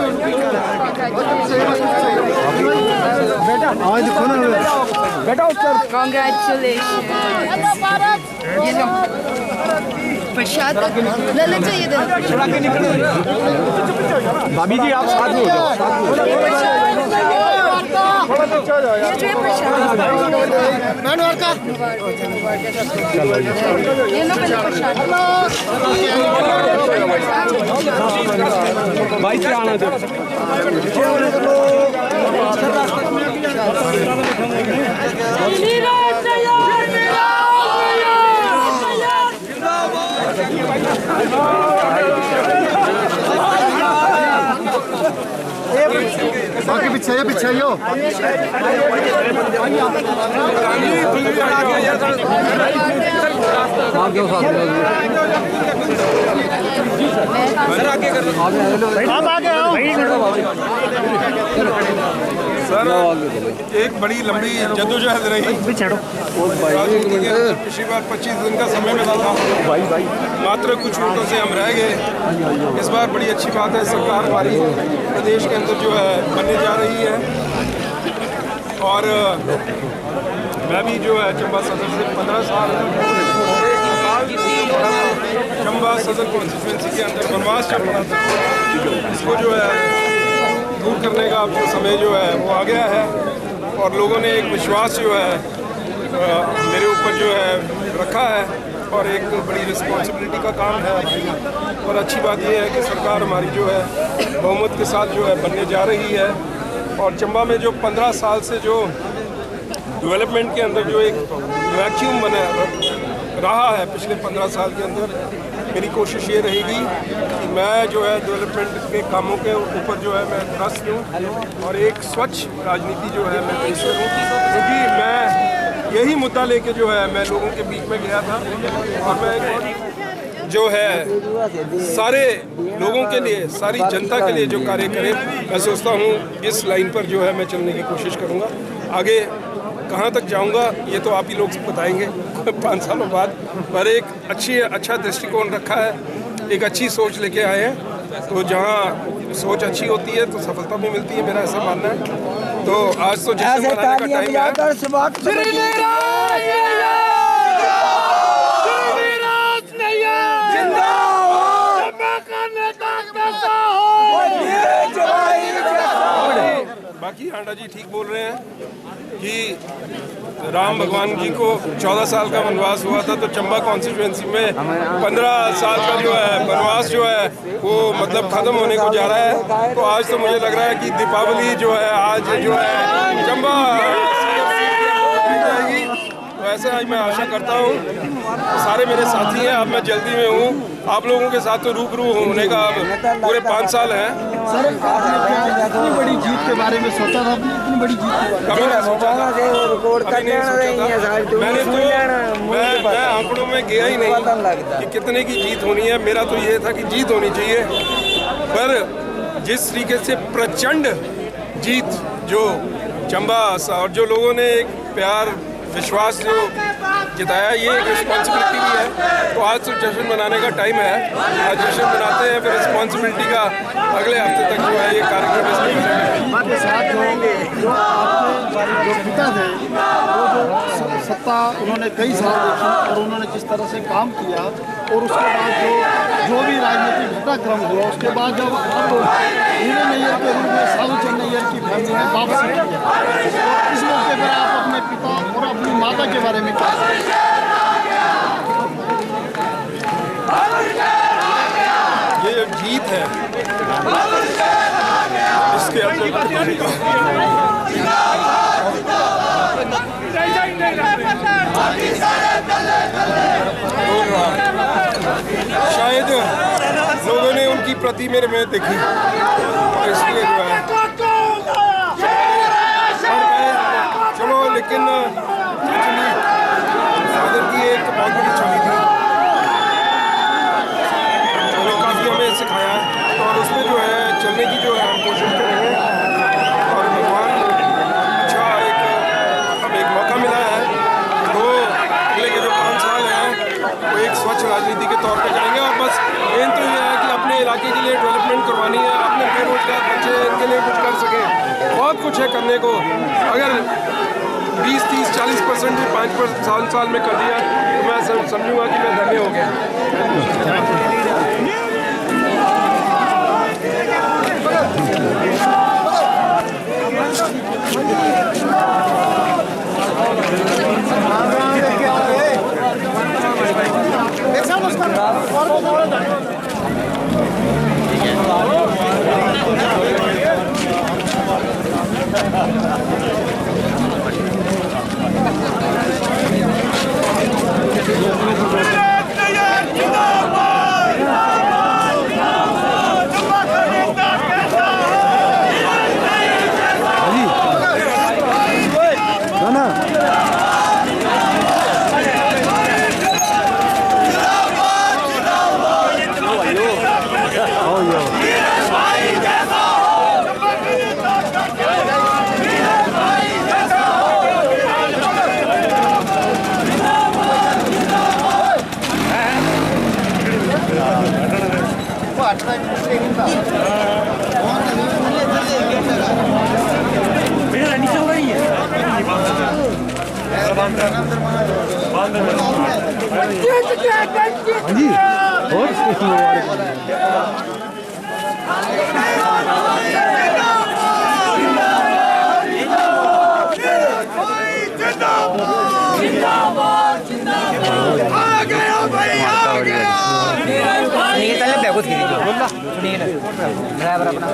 आज देखो ना बेटा उत्तर। कांग्रेचुलेशन ये लो प्रसाद ललन चाहिए भाभी जी आप साथ में हो जाओ। भाई से आना दो। बाकी पीछे यो सर एक बड़ी लंबी जद्दोजहद रही। पिछली बार 25 दिन का समय मिला था, मात्र कुछ वोटों से हम रह गए। इस बार बड़ी अच्छी बात है, सरकार हमारी प्रदेश के अंदर जो है बनने जा रही है। और मैं भी जो है चंबा सदर से 15 साल चंबा सदर कॉन्स्टिट्यूंसी के अंदर बनवास चल रहा था। इसको जो है दूर करने का अब जो समय जो है वो आ गया है, और लोगों ने एक विश्वास जो है मेरे ऊपर जो है रखा है, और एक बड़ी रिस्पॉन्सिबिलिटी का काम है। और अच्छी बात यह है कि सरकार हमारी जो है बहुमत के साथ जो है बनने जा रही है। और चंबा में जो 15 साल से जो डेवलपमेंट के अंदर जो एक वैक्यूम बना रहा है पिछले 15 साल के अंदर, मेरी कोशिश ये रहेगी कि मैं जो है डेवलपमेंट के कामों के ऊपर जो है मैं ध्यान दूँ, और एक स्वच्छ राजनीति जो है मैं पेश करूँ। क्योंकि मैं यही मुद्दा लेके जो है मैं लोगों के बीच में गया था, और मैं जो है सारे लोगों के लिए, सारी जनता के लिए जो कार्य करे, मैं सोचता हूँ इस लाइन पर जो है मैं चलने की कोशिश करूँगा। आगे कहाँ तक जाऊँगा ये तो आप ही लोग बताएंगे 5 सालों बाद, पर एक अच्छा दृष्टिकोण रखा है, एक अच्छी सोच लेके आए हैं। तो जहाँ सोच अच्छी होती है तो सफलता भी मिलती है, मेरा ऐसा मानना है। तो आज तो जश्न मनाने का टाइम है। बाकी आंडा जी ठीक बोल रहे हैं कि राम भगवान जी को 14 साल का वनवास हुआ था, तो चंबा कॉन्स्टिट्यूंसी में 15 साल का जो है वनवास जो है वो मतलब ख़त्म होने को जा रहा है। तो आज तो मुझे लग रहा है कि दीपावली जो है आज जो है चंबा जाएगी। तो ऐसा आज मैं आशा करता हूँ। सारे मेरे साथी हैं, अब मैं जल्दी में हूँ, आप लोगों के साथ तो रूबरू होने का पूरे 5 साल हैं। सर इतनी बड़ी जीत के बारे में सोचा था, इतनी बड़ी जीत कभी नहीं सोचा था, मैंने तो मैं आंकड़ों में गया ही नहीं कि कितने की जीत होनी है। मेरा तो ये था कि जीत होनी चाहिए, पर जिस तरीके से प्रचंड जीत जो चंबा और जो लोगों ने एक प्यार विश्वास जो जिताया, ये एक रिस्पॉन्सिबिलिटी भी है। तो आज तो जश्न मनाने का टाइम है, आज जश्न मनाते हैं, फिर रिस्पॉन्सिबिलिटी का अगले हफ्ते तक जो है ये कार्यक्रम आपके साथ जो आपके जो पिता थे वो जो सत्ता उन्होंने कई साल देखी और उन्होंने जिस तरह से काम किया और उसके बाद जो भी राजनीतिक घटनाक्रम हुआ, उसके बाद जब अब नीरज नैयर के रूप में साधु चंद नैयर की फैमिली ने वापसी किया, तो इस मौके पर आप अपने पिता और अपनी माता के बारे में क्या ये जो जीत है इसके अंदर शायद लोगों ने उनकी प्रति मेरे में देखी और इसलिए जो है चलो, लेकिन फादर की एक बहुत बड़ी छवि थी, काफ़ी हमें सिखाया और उसमें जो है चलने की जो है हम कोशिश करेंगे और भगवान अच्छा अब एक मौका मिला है तो अगले के जो 5 साल हैं वो एक स्वच्छ राजनीति के तौर पे करेंगे। और बस मेन तो ये है कि अपने इलाके के लिए डेवलपमेंट करवानी है, अपने बेरोजगार बच्चे इनके लिए कुछ कर सकें। बहुत कुछ है करने को, अगर 20, 30, 40% भी 5 साल में कर दिया तो मैं समझूंगा कि मैं धन्य हो गया। ड्राइवर अपना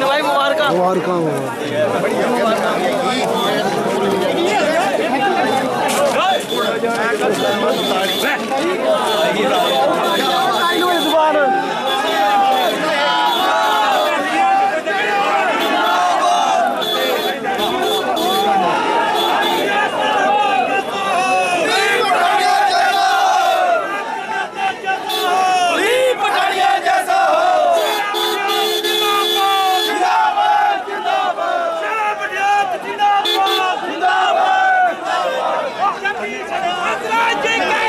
भाई मुबारक जिंदाबाद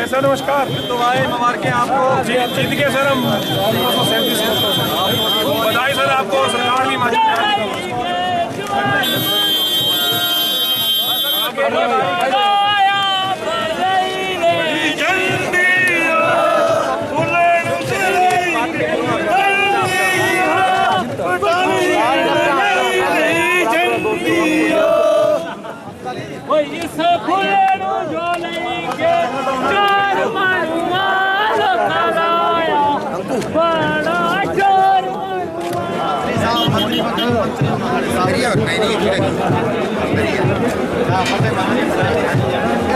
सर नमस्कार। तो भाई मुबारकें आपको, जीत गए सर हम 37 बधाई सर आपको, सरकार भी नहीं